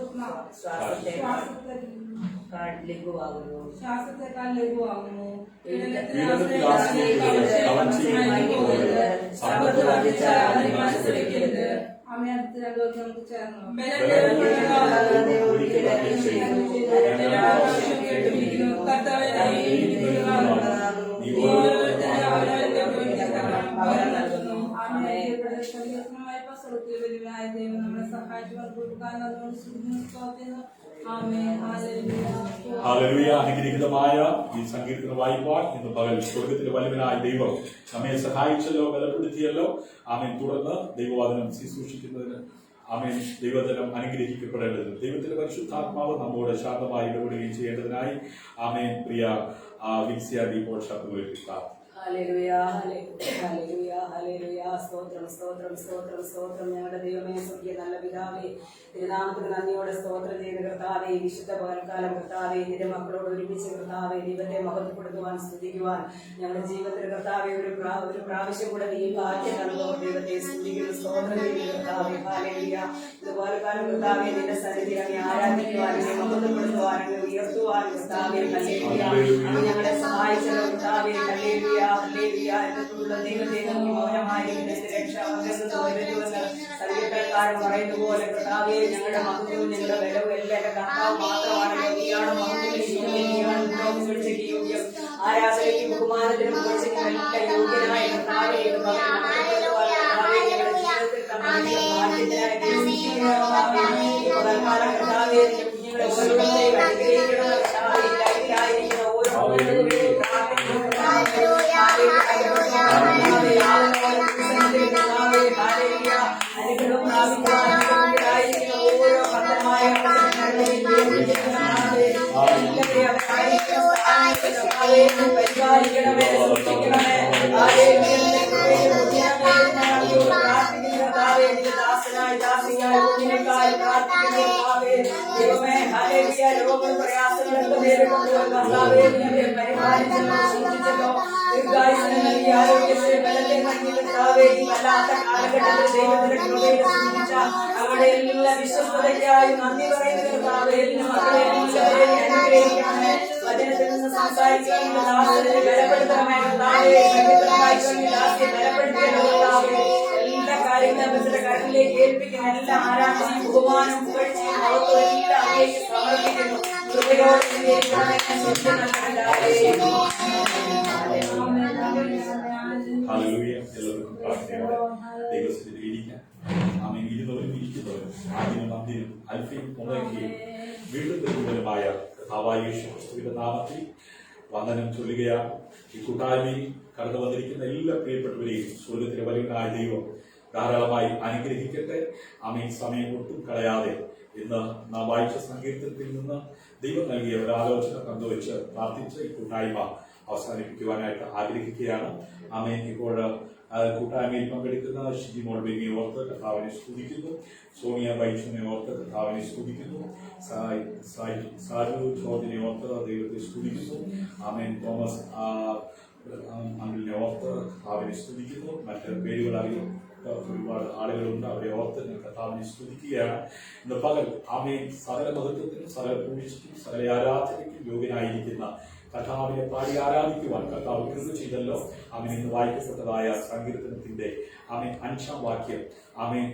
ശ്വാസത്തെക്കാൾ ലഘുവാകുന്നു. അമ്മയടുത്ത് രണ്ടുപേർക്ക് നമുക്ക് ചേർന്നു. ദൈവം നമ്മളെ സഹായിച്ചു അനുഗ്രഹീതമായ ഈ സങ്കീർത്തന വായിപ്പാൻ ഇന്ന് പകൽ സ്വർഗത്തിലെ വലിയവനായ ദൈവം നമ്മെ സഹായിച്ചല്ലോ, ബലപ്പെടുത്തിയല്ലോ. ആമേൻ. തുടർന്ന് ദൈവവചനം ശുശ്രൂഷിക്കുന്നതിന് ആമേൻ ദൈവജനം അനുഗ്രഹിക്കപ്പെടേണ്ടതിന് ദൈവത്തിന്റെ പരിശുദ്ധാത്മാവ് നമ്മോട് ശാന്തമായി ഇടപെടുകയും ചെയ്യേണ്ടതിനായി ആമേൻ. പ്രിയ വിൻസിയ ഇപ്പോൾ ശബ്ദം ഞങ്ങളുടെ ദൈവമേ, സ്വർഗീയ നല്ല പിതാവേ, തിരുനാമത്തിന് നന്ദിയോടെ സ്തോത്രം ചെയ്ത കർത്താവേ, വിശുദ്ധ പകൽക്കാലം കർത്താവേ, നിന്റെ മക്കളോട് ഒരുമിച്ച് കർത്താവേ ദൈവത്തെ മഹത്വപ്പെടുത്തുവാൻ സ്തുതിക്കുവാൻ ഞങ്ങളുടെ ജീവിതത്തിൽ കർത്താവെ ഒരു പ്രാവശ്യം കൂടെ നീ ഭാഗ്യം നൽകുന്നു. ദൈവത്തെ സ്തുതിക്കുന്നു, സ്തോത്രം ചെയ്യുന്നു കർത്താവേ. ഹല്ലേലൂയ. ഇതുപോലെ കാലം കർത്താവെ നിന്റെ സന്നിധിയിൽ അങ്ങ് ആരാധിക്കുവാനും മഹത്വപ്പെടുത്തുവാനും ഉയർത്തുവാനും കർത്താവേ ഹല്ലേലൂയ. അങ്ങ് ഞങ്ങളെ സഹായിച്ചല്ലോ കർത്താവേ. Hallelujah, hallelujah. എന്നുള്ള ദൈവത്തെ നോക്കി മൗനമായി രക്ഷ സംഗീതക്കാരൻ പറയുന്ന പോലെ കർത്താവേ, ഞങ്ങളുടെ മഹത്വവും ഞങ്ങളുടെ ബലവും എല്ലാം കർത്താവ് മാത്രമാണല്ലോ. നീയാണ് മഹത്വം, നീയാണ് യോഗ്യം, ആരാധനയ്ക്കും ബഹുമാനത്തിനും പുകഴ്ചയ്ക്കും എല്ലാം യോഗ്യനായ കർത്താവേ. കർത്താവേ, കുഞ്ഞുങ്ങളെ ഓരോരുത്തരെയും അനുഗ്രഹിക്കണം കർത്താവേ. ലൈവിലായിരിക്കുന്ന ഓരോ അനുഗ്രഹം പ്രാപിക്കാനായിരിക്കുന്ന ഓരോ ഭക്തമായ പരിപാലിക്കണമേ, സൂക്ഷിക്കണമേ. ദാസനായി ദാസിയായി കുഞ്ഞിനെക്കായി പ്രാർത്ഥിക്കുന്നേ. ദൈവമേ ഹല്ലേലൂയ. രോഗങ്ങളും പ്രയാസങ്ങളൊക്കെ നേരിടുമ്പോൾ കർത്താവേ നീ പരിപാലിച്ചല്ലോ, സൂക്ഷിച്ചല്ലോ. ദീർഘായുസ്സിനെ നൽകി ആരോഗ്യത്തെ ബലത്തെ നൽകി കർത്താവേ, ഈ വല്ലാത്ത കാലഘട്ടത്തിൽ ദൈവത്തിന്റെ കൃപയിൽ സൂക്ഷിച്ച അവരുടെ എല്ലാ വിശ്വസ്തതയ്ക്കായി നന്ദി പറയുന്ന കർത്താവേ, മക്കളെ എല്ലാവരെയും അനുഗ്രഹിക്കണമേ. വചനത്തിൽ നിന്ന് സംസാരിക്കാൻ ദാസനെ ബലപ്പെടുത്തണമേ കർത്താവേ. ദാസിയെ ബലപ്പെടുത്തിയല്ലോ കർത്താവേ. എല്ലാ കാര്യങ്ങളും കരത്തിലേക്ക് ഏൽപ്പിക്കുന്ന എല്ലാ ആരാധനയും ബഹുമാനവും പുകഴ്ചയും മഹത്വവും എല്ലാം അങ്ങേക്ക് സമർപ്പിക്കുന്നു. കൃപയോടെ എല്ലാവർക്കും പ്രാർത്ഥനയോടെ ദൈവസ്ഥിതി ഇരിക്കാൻ ആമേൻ. ഇരുന്നവരും ഇരിക്കുന്നവരും ആദ്യനും അന്ത്യനും അൽഫയും ഒമേഗയും വീണ്ടും വരുന്നവരുമായ കർത്താവായ യേശു ക്രിസ്തുവിന്റെ നാമത്തിൽ വന്ദനം ചൊല്ലുകയാണ്. ഈ കൂട്ടായ്മയിൽ കടന്നു വന്നിരിക്കുന്ന എല്ലാ പ്രിയപ്പെട്ടവരെയും സ്വർഗത്തിലെ വലിയവനായ ദൈവം ധാരാളമായി അനുഗ്രഹിക്കട്ടെ. ആമേൻ. സമയം ഒട്ടും കളയാതെ ഇന്ന് നാം വായിച്ച സങ്കീർത്തനത്തിൽ നിന്ന് ദൈവം നൽകിയ ഒരാലോചന പങ്കുവെച്ച് പ്രാർത്ഥിച്ച് ഈ കൂട്ടായ്മ അവസാനിപ്പിക്കുവാനായിട്ട് ആഗ്രഹിക്കുകയാണ്. ആമേൻ. ഇപ്പോൾ കൂട്ടായ്മയിൽ പങ്കെടുക്കുന്ന ഷിജി മോൾബിനെ ഓർത്ത് കർത്താവിനെ സ്തുതിക്കുന്നു. സോണിയ ബൈച്ചുവിനെ ഓർത്ത് കർത്താവിനെ സ്തുതിക്കുന്നു. സാജു ജോർജിനെ ഓർത്ത് ദൈവത്തെ സ്തുതിക്കുന്നു. ആമേൻ. തോമസ് അങ്കിളിനെ ഓർത്ത് കർത്താവിനെ സ്തുതിക്കുന്നു. മറ്റ് പേരുകൾ അറിയും ഒരുപാട് ആളുകളുണ്ട്, അവരെ ഓർത്ത് കർത്താവിനെ സ്തുതിക്കുകയാണ്. ഇന്ന് പകൽ ആമേൻ സകല മഹത്വത്തിനും സകല പൂഴ്ചയ്ക്കും സകല ആരാധനയ്ക്കും യോഗ്യനായിരിക്കുന്ന കർത്താവിനെ പാടി ആരാധിക്കുവാൻ കർത്താവ് കൃപ ചെയ്തല്ലോ. ആമേൻ. ഇന്ന് വായിക്കപ്പെട്ടതായ സങ്കീർത്തനത്തിന്റെ ആമേൻ 5-ാം വാക്യം ആമേൻ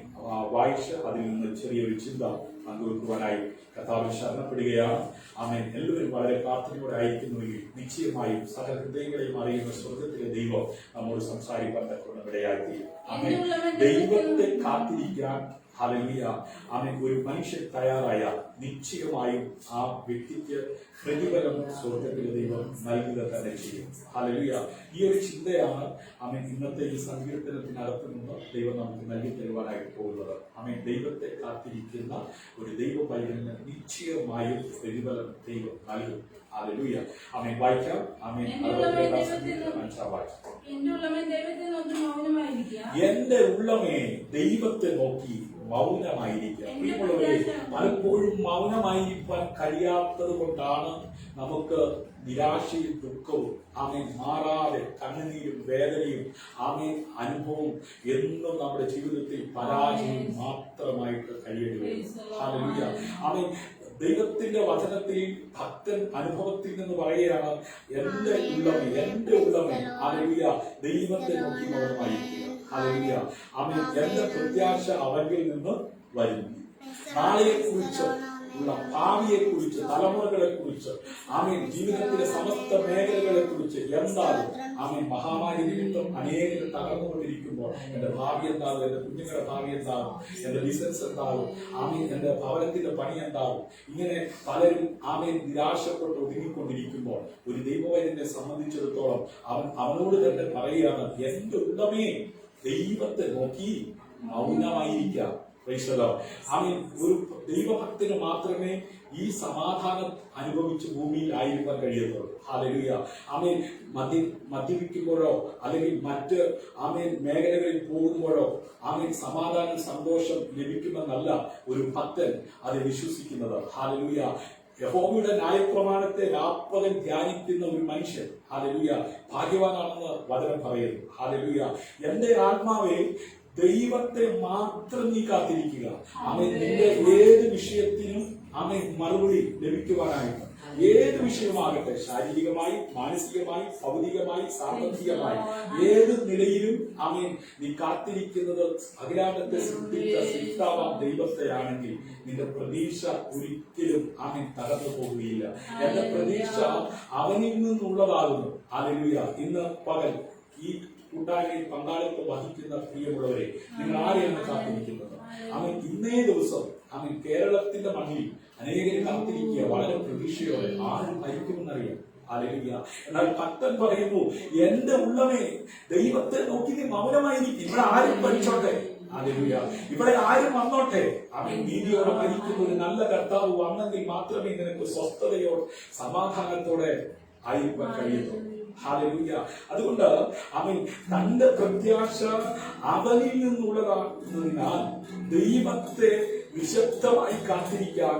വായിച്ച് അതിൽ നിന്ന് ചെറിയൊരു ചിന്ത പങ്കുവെക്കുവാനായി കർത്താവിനെ ശരണപ്പെടുകയാണ്. ആമേൻ. എല്ലാവരും വളരെ പ്രാർത്ഥനയോടെ ആയിരിക്കുന്നുവെങ്കിൽ നിശ്ചയമായും സകല ഹൃദയങ്ങളെയും അറിയുന്ന സ്വർഗത്തിലെ ദൈവം നമ്മോട് സംസാരിക്കാൻ തക്കവണ്ണം ഇടയാക്കി. ആമേൻ. ദൈവത്തെ കാത്തിരിക്കാൻ ഹല്ലേലൂയ ആമേൻ ഒരു മനുഷ്യൻ തയ്യാറായ നിശ്ചയമായും ആ വ്യക്തിക്ക് പ്രതിഫലം സ്വർഗത്തിലെ ദൈവം നൽകുക തന്നെ ചെയ്യും. ഹല്ലേലൂയ. ഈ ഒരു ചിന്തയാണ് ആമേൻ ഇന്നത്തെ ഈ സങ്കീർത്തനത്തിനകത്ത് നിന്ന് ദൈവം നമുക്ക് നൽകി തരുവാനായിട്ട് പോകുന്നത്. ആമേൻ. ദൈവത്തെ കാത്തിരിക്കുന്ന ഒരു ദൈവ പൈതലിന് നിശ്ചയമായും പ്രതിഫലം ദൈവം നൽകും. ഹല്ലേലൂയ. ആമേൻ. വായിക്കാം. ആമേൻ. എന്റെ ഉള്ളമേ ദൈവത്തെ നോക്കി മൗനമായിരിക്കുക. പ്രിയമുള്ളവരെ, പലപ്പോഴും മൗനമായിരിക്കാൻ കഴിയാത്തത് കൊണ്ടാണ് നമുക്ക് നിരാശയും ദുഃഖവും ആമേൻ മാറാതെ കണ്ണുനീരും വേദനയും ആമേൻ അനുഭവവും എന്നും നമ്മുടെ ജീവിതത്തിൽ പരാജയം മാത്രമായിട്ട് കഴിയേണ്ടി വരും. ഹല്ലേലൂയ. ആമേൻ. ദൈവത്തിന്റെ വചനത്തിൽ ഭക്തൻ അനുഭവത്തിൽ നിന്ന് പറയുകയാണ്, എന്റെ ഉള്ളമേ ഹല്ലേലൂയ ദൈവത്തെ നോക്കി മൗനമായിരിക്കുക. ഹല്ലേലൂയ. ആമേൻ. എന്റെ പ്രത്യാശ അവനിൽ നിന്ന് വരുന്നു. നാളെയെക്കുറിച്ച് ഉള്ള ഭാവിയെക്കുറിച്ച് തലമുറകളെക്കുറിച്ച് ആമേൻ ജീവിതത്തിലെ സമസ്ത മേഖലകളെക്കുറിച്ച് എന്താകും ആമേൻ മഹാമാരി നിമിത്തം അനേകം തകർന്നുകൊണ്ടിരിക്കുമ്പോൾ എന്റെ ഭാവി എന്താകും, എന്റെ കുഞ്ഞുങ്ങളുടെ ഭാവി എന്താകും, എന്റെ ബിസിനസ് എന്താകും, ആമേൻ എന്റെ ഭവനത്തിന്റെ പണി എന്താകും, ഇങ്ങനെ പലരും ആമേൻ നിരാശപ്പെട്ട് ഒതുങ്ങിക്കൊണ്ടിരിക്കുമ്പോൾ ഒരു ദൈവവൈദ്യനെ സംബന്ധിച്ചിടത്തോളം അവനോട് തന്നെ പറയുകയാണ്, എന്റെ ഉടമേ ദൈവത്തെ നോക്കി മൗനമായിരിക്കാം. ആമേൻ. ഒരു ദൈവഭക്തന് മാത്രമേ ഈ സമാധാനം അനുഭവിച്ച് ഭൂമിയിൽ ആയിരിക്കാൻ കഴിയത്തുള്ളൂ. ഹല്ലേലൂയ. ആമേൻ. മദ്യപിക്കുമ്പോഴോ അല്ലെങ്കിൽ മറ്റ് ആമേൻ മേഖലകളിൽ പോകുമ്പോഴോ ആമേൻ സമാധാനം സന്തോഷം ലഭിക്കുമെന്നല്ല ഒരു ഭക്തൻ അത് വിശ്വസിക്കുന്നത്. ഹല്ലേലൂയ. യഹോവയുടെ ന്യായപ്രമാണത്തെ രാപ്പകൽ ധ്യാനിക്കുന്ന ഒരു മനുഷ്യൻ ഹല്ലേലൂയ ഭാഗ്യവാനാണെന്ന് വചനം പറയുന്നു. ഹല്ലേലൂയ. എന്റെ ആത്മാവെ ദൈവത്തെ മാത്രം നീ കാത്തിരിക്കുക. ആമേൻ. നിന്റെ ഏത് വിഷയത്തിനും ആമേൻ മറുപടി ലഭിക്കുവാനായിട്ട് ഏത് വിഷയമാകട്ടെ, ശാരീരികമായി മാനസികമായി ഭൗതികമായി സാമ്പത്തികമായി ഏത് നിലയിലും ആമേൻ നീ കാത്തിരിക്കുന്നത് അഖിലാണ്ടത്തെ സൃഷ്ടാവാം ദൈവത്തെയാണെങ്കിൽ നിന്റെ പ്രതീക്ഷ ഒരിക്കലും ആമേൻ തകർന്നു പോകുകയില്ല. എന്റെ പ്രതീക്ഷ അവനിൽ നിന്നുള്ളതാകുന്നു. ഹല്ലേലൂയ. ഇന്ന് പകൽ ഈ കൂട്ടായ്മയിൽ പങ്കാളിത്തം വഹിക്കുന്ന പ്രിയമുള്ളവരെ, നിങ്ങൾ ആരെയാണ് കാത്തിരിക്കുന്നത്? ആമേൻ. ഇന്നേ ദിവസം ആമേൻ കേരളത്തിന്റെ മണ്ണിൽ അനേകം കാത്തിരിക്കുക വളരെ പ്രതീക്ഷയോടെ. ആരും ഭരിക്കുമെന്നറിയാം. ഹല്ലേലൂയ. എന്നാൽ ഭക്തൻ പറയുന്നു, എന്റെ ഉള്ളമേ ദൈവത്തെ നോക്കി നീ മൗനമായിരിക്കും. ഇവിടെ ആരും ഭരിച്ചോട്ടെ. ഹല്ലേലൂയ. ഇവിടെ ആരും വന്നോട്ടെ. അവൻ നീതിയോടെ ഭരിക്കുന്ന ഒരു നല്ല കർത്താവ് വന്നെങ്കിൽ മാത്രമേ നിനക്ക് സ്വസ്ഥതയോടെ സമാധാനത്തോടെ ആയിരിക്കാൻ കഴിയത്തുള്ളൂ. ഹല്ലേലൂയ. അതുകൊണ്ട് അവൻ തന്റെ പ്രത്യാശ അവനിൽ നിന്നുള്ളതാകുന്നതിനാൽ ദൈവത്തെ നിശബ്ദമായി കാത്തിരിക്കാൻ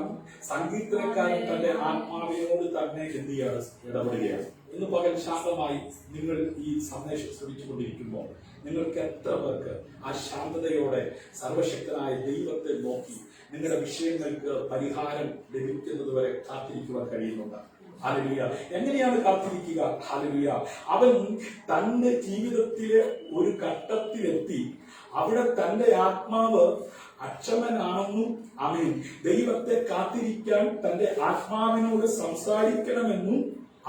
സങ്കീർത്തനക്കാരൻ തന്റെ ആത്മാവിനോട് തന്നെ എന്ത് ചെയ്യാണ്? ഇടപെടുകയാണ്. ഇന്ന് പകൽ ശാന്തമായി നിങ്ങൾ ഈ സന്ദേശം ശ്രമിച്ചുകൊണ്ടിരിക്കുമ്പോൾ നിങ്ങൾക്ക് എത്ര പേർക്ക് ആ ശാന്തതയോടെ സർവശക്തനായ ദൈവത്തെ നോക്കി നിങ്ങളുടെ വിഷയങ്ങൾക്ക് പരിഹാരം ലഭിക്കുന്നത് വരെ കാത്തിരിക്കുവാൻ കഴിയുന്നുണ്ട്? ഹല്ലേലൂയ. എങ്ങനെയാണ് കാത്തിരിക്കുക? ഹല്ലേലൂയ. അവൻ തന്റെ ജീവിതത്തിലെ ഒരു ഘട്ടത്തിലെത്തി അവിടെ തന്റെ ആത്മാവ് അക്ഷമനാണെന്നും അവൻ ദൈവത്തെ കാത്തിരിക്കാൻ തന്റെ ആത്മാവിനോട് സംസാരിക്കണമെന്നും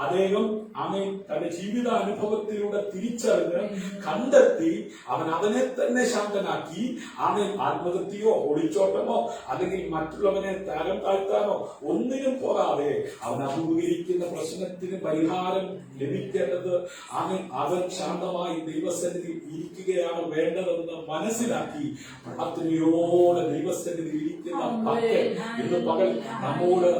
അദ്ദേഹം അവൻ തന്റെ ജീവിത അനുഭവത്തിലൂടെ തിരിച്ചറിഞ്ഞ് കണ്ടെത്തി അവനെ തന്നെ ശാന്തനാക്കി. അവൻ ആത്മഹത്യയോ ഒളിച്ചോട്ടമോ അല്ലെങ്കിൽ മറ്റുള്ളവനെ തരം താഴ്ത്താനോ ഒന്നിനും പോകാതെ അവൻ അഭിമുഖീകരിക്കുന്ന പ്രശ്നത്തിന് പരിഹാരം ലഭിക്കേണ്ടത് അവൻ ശാന്തമായി ദൈവസന്നിധി ഇരിക്കുകയാണ് വേണ്ടതെന്ന് മനസ്സിലാക്കി പ്രാർത്ഥനയോടെ ദൈവസന്നിധി ഇരിക്കുന്ന ഭക്തൻ ഇന്ന് പകൽ നമ്മോട്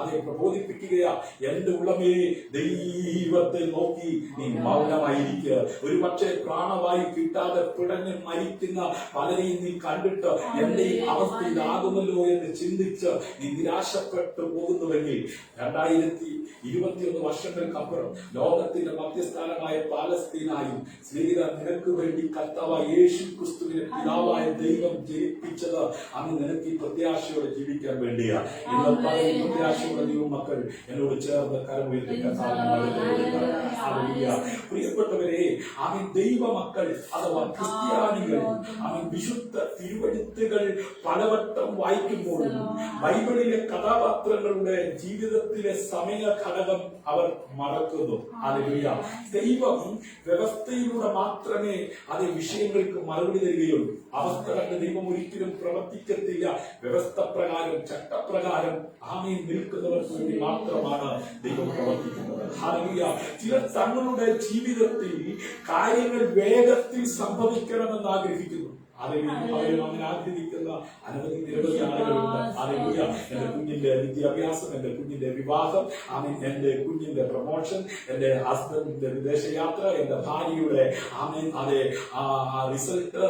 അതെ പ്രബോധിപ്പിക്കുകയാ. എന്റെ ഉള്ളമേ ദൈവത്തെ നോക്കി നീ മൗനമായിരിക്കുക. ഒരു പക്ഷേ പ്രാണവായു കിട്ടാതെ പിടഞ്ഞ് മരിക്കുന്ന പലരെയും നീ കണ്ടിട്ട് എന്റെ ഈ അവസ്ഥയിലാകുമല്ലോ എന്ന് ചിന്തിച്ച് നീ നിരാശപ്പെട്ടു പോകുന്നുവെങ്കിൽ 2021 വർഷങ്ങൾക്കപ്പുറം ലോകത്തിന്റെ മധ്യസ്ഥാനമായ പാലസ്തീനായും സ്ത്രീത നിനക്ക് വേണ്ടി കർത്താവായ യേശു ക്രിസ്തുവിനെ പിതാവായ ദൈവം ജയിപ്പിച്ചത് അന്ന് നിനക്ക് ഈ പ്രത്യാശയോടെ ജീവിക്കാൻ വേണ്ടിയാ. ഇന്ന് പ്രത്യാശയോടെ ദൈവം മക്കൾ എന്നോട് ചേർന്ന് കരമുയർത്തിക്കാൻ പ്രിയപ്പെട്ടവരെ, ദൈവ മക്കൾ അഥവാ ക്രിസ്ത്യാനികൾ വിശുദ്ധ തിരുവഴുത്തുകൾ പലവട്ടം വായിക്കുമ്പോഴും ബൈബിളിലെ കഥാപാത്രങ്ങളുടെ ജീവിതത്തിലെ സമയ ഘടകം അവർ മറക്കുന്നു. ഹല്ലേലൂയ. ദൈവം വ്യവസ്ഥയിലൂടെ മാത്രമേ അതേ വിഷയങ്ങൾക്ക് മറുപടി തരികയുള്ളൂ. അവസ്ഥ കണ്ട് ദൈവം ഒരിക്കലും പ്രവർത്തിക്കത്തില്ല. വ്യവസ്ഥ പ്രകാരം ചട്ടപ്രകാരം നിൽക്കുന്നവർക്ക് വേണ്ടി മാത്രമാണ് ദൈവം പ്രവർത്തിക്കുന്നത്. ഹല്ലേലൂയ. ചിലർ തങ്ങളുടെ ജീവിതത്തിൽ കാര്യങ്ങൾ വേഗത്തിൽ സംഭവിക്കണമെന്ന് ആഗ്രഹിക്കുന്നു. അങ്ങനെ ആഗ്രഹിക്കുന്ന നിരവധി ആളുകളുണ്ട്. ഹല്ലേലൂയ. എന്റെ കുഞ്ഞിന്റെ വിദ്യാഭ്യാസം, എന്റെ കുഞ്ഞിന്റെ വിവാഹം, എന്റെ കുഞ്ഞിന്റെ പ്രൊമോഷൻ, എന്റെ ഹസ്ബൻഡിന്റെ വിദേശയാത്ര, എന്റെ ഭാര്യയുടെ റിസൾട്ട്,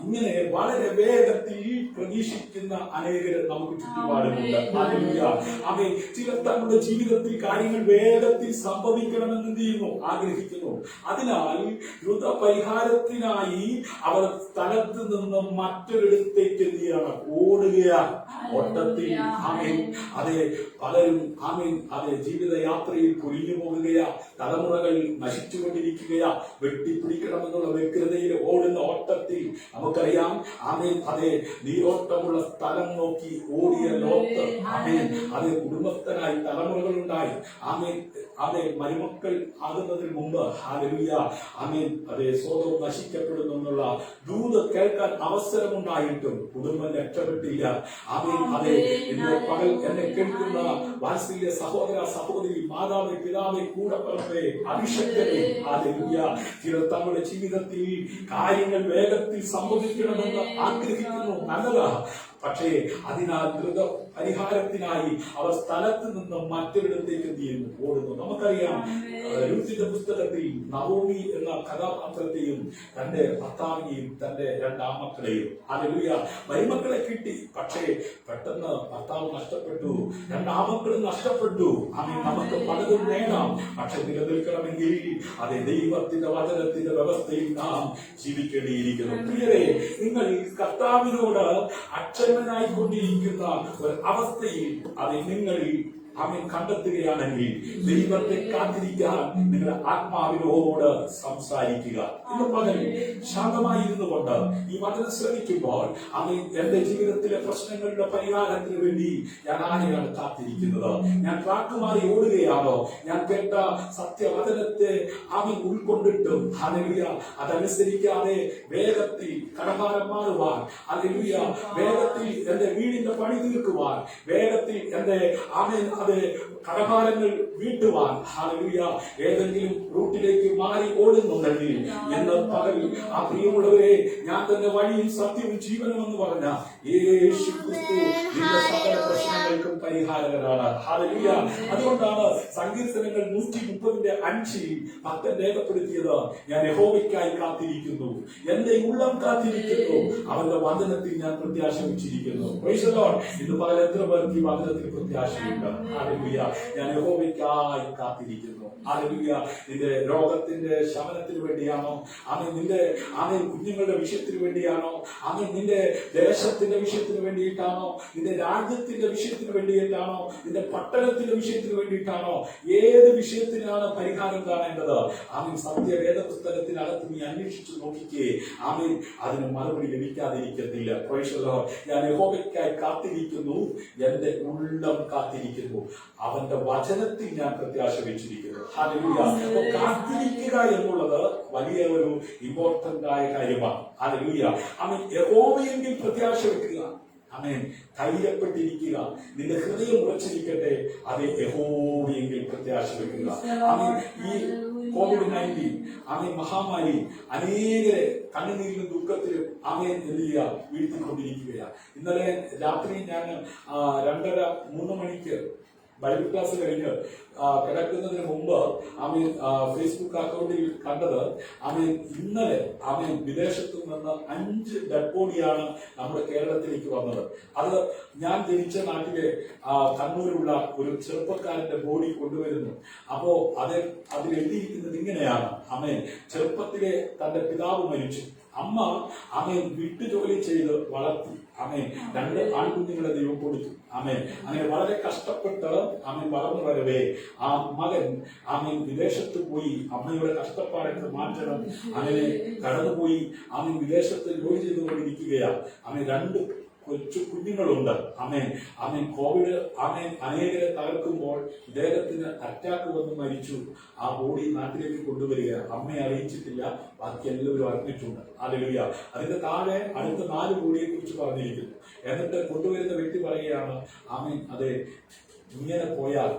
ഇങ്ങനെ വളരെ വേഗത്തിൽ പ്രതീക്ഷിക്കുന്ന അനേകർ നമുക്ക് ചുറ്റുപാടുമുണ്ട്. ഹല്ലേലൂയ. ചിലർ തങ്ങളുടെ ജീവിതത്തിൽ കാര്യങ്ങൾ വേഗത്തിൽ സംഭവിക്കണമെന്ന് എന്ത് ചെയ്യുന്നു? ആഗ്രഹിക്കുന്നു. അതിനാൽ ദ്രുത പരിഹാരത്തിനായി അവർ സ്ഥലത്ത് നിന്ന് മറ്റൊരിടത്തേക്ക് എന്ത് ചെയ്യാണ്? ഓടുകയാണ്. ഓട്ടത്തിൽ അതെ പലരും അതെ ജീവിതയാത്രയിൽ പൊലിഞ്ഞു പോകുകയാ. തലമുറകൾ നശിച്ചുകൊണ്ടിരിക്കുകയാ. വെട്ടിപ്പിടിക്കണമെന്നുള്ള വ്യഗ്രതയിൽ ഓടുന്ന ഓട്ടത്തിൽ നമുക്കറിയാം അതെ നീരോട്ടമുള്ള സ്ഥലം നോക്കി ഓടിയ ലോത്ത് അതെ കുടുംബസ്ഥനായി തലമുറകളുണ്ടായി. അതെ മരുമക്കൾ ആകുന്നതിന് മുമ്പ് ഹല്ലേലൂയ അതെ സ്വതം നശിക്കപ്പെടുന്നു എന്നുള്ള ദൂത് കേൾക്കാൻ അവസരമുണ്ടായിട്ടും കുടുംബം രക്ഷപ്പെട്ടില്ല. അതെ ഇന്ന് പകൽ എന്നെ കേൾക്കുന്ന വാത്സല്യ സഹോദര സഹോദരി, മാതാവേ, പിതാവേ, കൂടപ്പിറപ്പേ, അഭിഷക്തരെ, ഹല്ലേലൂയ. ചിലർ തങ്ങളുടെ ജീവിതത്തിൽ കാര്യങ്ങൾ വേഗത്തിൽ സംഭവിക്കണമെന്ന് ആഗ്രഹിക്കുന്നു. നല്ലതാ. പക്ഷേ അതിനാൽ ദ്രുത പരിഹാരത്തിനായി അവർ സ്ഥലത്ത് നിന്ന് മറ്റൊരിടത്തേക്ക് എന്ത് ചെയ്യുന്നു? ഓടുന്നു. നമുക്കറിയാം രൂത്തിന്റെ പുസ്തകത്തിൽ നവോമി എന്ന കഥാപാത്രത്തെയും തന്റെ ഭർത്താവിനെയും തന്റെ 2 ആമക്കളെയും ഹല്ലേലൂയ മരുമക്കളെ കിട്ടി. പക്ഷേ പെട്ടെന്ന് ഭർത്താവ് നഷ്ടപ്പെട്ടു, 2 ആമക്കളും നഷ്ടപ്പെട്ടു. നമുക്ക് പലതും നേടാം. പക്ഷെ നിലനിൽക്കണമെങ്കിൽ അതേ ദൈവത്തിന്റെ വചനത്തിന്റെ വ്യവസ്ഥയിൽ നാം ജീവിക്കേണ്ടിയിരിക്കുന്നു. പ്രിയരെ, നിങ്ങൾ കർത്താവിനോട് അക്ഷമനായിക്കൊണ്ടിരിക്കുന്ന ഒരു അവസ്ഥയിൽ അത് നിങ്ങളിൽ കണ്ടെത്തുകയാണെങ്കിൽ ദൈവത്തെ കാത്തിരിക്കാൻ നിങ്ങളുടെ ആത്മാവിനോട് സംസാരിക്കുക. ഇന്ന് പകൽ ശാന്തമായിരുന്നു കൊണ്ട് ഈ വചനം ശ്രമിക്കുമ്പോൾ എന്റെ ജീവിതത്തിലെ പ്രശ്നങ്ങളുടെ പരിഹാരത്തിന് വേണ്ടി ഞാൻ ആരെയാണ് കാത്തിരിക്കുന്നത്? ഞാൻ ട്രാക്കുമാറി ഓടുകയാണോ? ഞാൻ കേട്ട സത്യവചനത്തെ ഉൾക്കൊണ്ടിട്ടും ഹല്ലേലൂയ അതനുസരിക്കാതെ വേഗത്തിൽ കടഭാരം മാറുവാൻ, ഹല്ലേലൂയ വേഗത്തിൽ എന്റെ വീടിന്റെ പണി തീർക്കുവാൻ, വേഗത്തിൽ എന്റെ അത് കടഭാരങ്ങൾ വീട്ടുവാൻ, ഹല്ലേലൂയ ഏതെങ്കിലും റൂട്ടിലേക്ക് മാറി ഓടുന്നുണ്ടെങ്കിൽ എന്ന് പകൽ പ്രിയമുള്ളവരെ, ഞാൻ തന്നെ വഴിയും സത്യവും ജീവനും എന്ന് പറഞ്ഞ യേശു ക്രിസ്തു നിന്റെ സകല പ്രശ്നങ്ങൾക്കും പരിഹാരകരാണ്. ഹല്ലേലൂയ. അതുകൊണ്ടാണ് സങ്കീർത്തനങ്ങൾ 130:5 ഭക്തൻ രേഖപ്പെടുത്തിയത്, ഞാൻ യഹോവയ്ക്കായി കാത്തിരിക്കുന്നു, എന്റെ ഉള്ളം കാത്തിരിക്കുന്നു, അവന്റെ വചനത്തിൽ ഞാൻ പ്രത്യാശ വെച്ചിരിക്കുന്നു. Price the Lord. ഇന്ന് പകൽ എത്ര പേർക്ക് ഈ വചനത്തിൽ പ്രത്യാശയുണ്ട്? ഹല്ലേലൂയ. ഞാൻ യഹോവയ്ക്കായി കാത്തിരിക്കുന്നു. ഹല്ലേലൂയ. നിന്റെ രോഗത്തിന്റെ ശമനത്തിന് വേണ്ടിയാണോ? നിന്റെ കുഞ്ഞുങ്ങളുടെ വിഷയത്തിന് വേണ്ടിയാണോ? നിന്റെ ദേശത്തിന്റെ വിഷയത്തിന് വേണ്ടിയിട്ടാണോ? നിന്റെ രാജ്യത്തിന്റെ വിഷയത്തിന് വേണ്ടിയിട്ടാണോ? നിന്റെ പട്ടണത്തിന്റെ വിഷയത്തിന് വേണ്ടിയിട്ടാണോ? ഏത് വിഷയത്തിനാണ് പരിഹാരം കാണേണ്ടത്? സത്യവേദ പുസ്തകത്തിനകത്ത് നീ അന്വേഷിച്ചു നോക്കിക്കേ. അതിന് മറുപടി ലഭിക്കാതിരിക്കത്തില്ല. Price the Lord. ഞാൻ യഹോവയ്ക്കായി കാത്തിരിക്കുന്നു, എന്റെ ഉള്ളം കാത്തിരിക്കുന്നു, അവന്റെ വചനത്തിൽ ഞാൻ പ്രത്യാശ വെച്ചിരിക്കുന്നു. ഹല്ലേലൂയ. കാത്തിരിക്കുക എന്നുള്ളത് വലിയ ഒരു ഇമ്പോർട്ടന്റ് ആയ കാര്യമാണ്. ഹല്ലേലൂയ. യഹോവയെങ്കിൽ പ്രത്യാശ വെക്കുക. ആമേൻ, ധൈര്യപ്പെട്ടിരിക്കുക. നിന്റെ ഹൃദയം ഉറച്ചിരിക്കട്ടെ, അത് യഹോവയെങ്കിൽ പ്രത്യാശ വെക്കുക. ആമേൻ. ഈ COVID-19 ആമേൻ മഹാമാരി അനേകരെ കണ്ണുനീരിലും ദുഃഖത്തിലും ആമേൻ എന്ത് ചെയ്യുക, വീഴ്ത്തിക്കൊണ്ടിരിക്കുകയാണ്. ഇന്നലെ രാത്രി ഞാൻ 2:30-3 മണിക്ക് ബൈബിൾ ക്ലാസ് കഴിഞ്ഞ് കിടക്കുന്നതിന് മുമ്പ് ആമേൻ ഫേസ്ബുക്ക് അക്കൗണ്ടിൽ കണ്ടത്, ആമേൻ ഇന്നലെ ആമേൻ വിദേശത്തു നിന്ന് 5 ഡെഡ് ബോഡിയാണ് നമ്മുടെ കേരളത്തിലേക്ക് വന്നത്. അത് ഞാൻ ജനിച്ച നാട്ടിലെ കണ്ണൂരുള്ള ഒരു ചെറുപ്പക്കാരന്റെ ബോഡി കൊണ്ടുവരുന്നു. അപ്പോ അതിൽ എഴുതിയിരിക്കുന്നത് ഇങ്ങനെയാണ്, ആമേൻ ചെറുപ്പത്തിലെ തന്റെ പിതാവ് മരിച്ചു, അമ്മ ആമേൻ വീട്ടുജോലി ചെയ്ത് വളർത്തി, ആമേൻ 2 ആൺകുഞ്ഞുങ്ങളെ ദൈവം കൊടുത്തു, ആമേൻ അങ്ങനെ വളരെ കഷ്ടപ്പെട്ട് ആമേൻ വളർന്നു വരവേ ആ മകൻ ആമേൻ വിദേശത്ത് പോയി അമ്മയുടെ കഷ്ടപ്പാടൊക്കെ മാറ്റണം, അങ്ങനെ കടന്നുപോയി ആമേൻ വിദേശത്ത് ജോലി ചെയ്തുകൊണ്ടിരിക്കുകയാണ്. ആമേൻ 2 കൊച്ചു കുഞ്ഞുങ്ങളുണ്ട്. ആമേൻ ആമേൻ കോവിഡ് ആമേൻ അനേകരെ തകർക്കുമ്പോൾ ഇദ്ദേഹത്തിന് അറ്റാക്ക് വന്ന് മരിച്ചു. ആ ബോഡി നാട്ടിലേക്ക് കൊണ്ടുവരിക, അമ്മയെ അറിയിച്ചിട്ടില്ല, ബാക്കി എല്ലാവരും അറിഞ്ഞിട്ടുണ്ട്. ഹല്ലേലൂയ. അതിന്റെ താഴെ അടുത്ത 4 ബോഡിയെ കുറിച്ച് പറഞ്ഞിരിക്കുന്നു. എന്നിട്ട് കൊണ്ടുവരുന്ന വ്യക്തി പറയുകയാണ്, ആമേൻ അതെ ഇങ്ങനെ പോയാൽ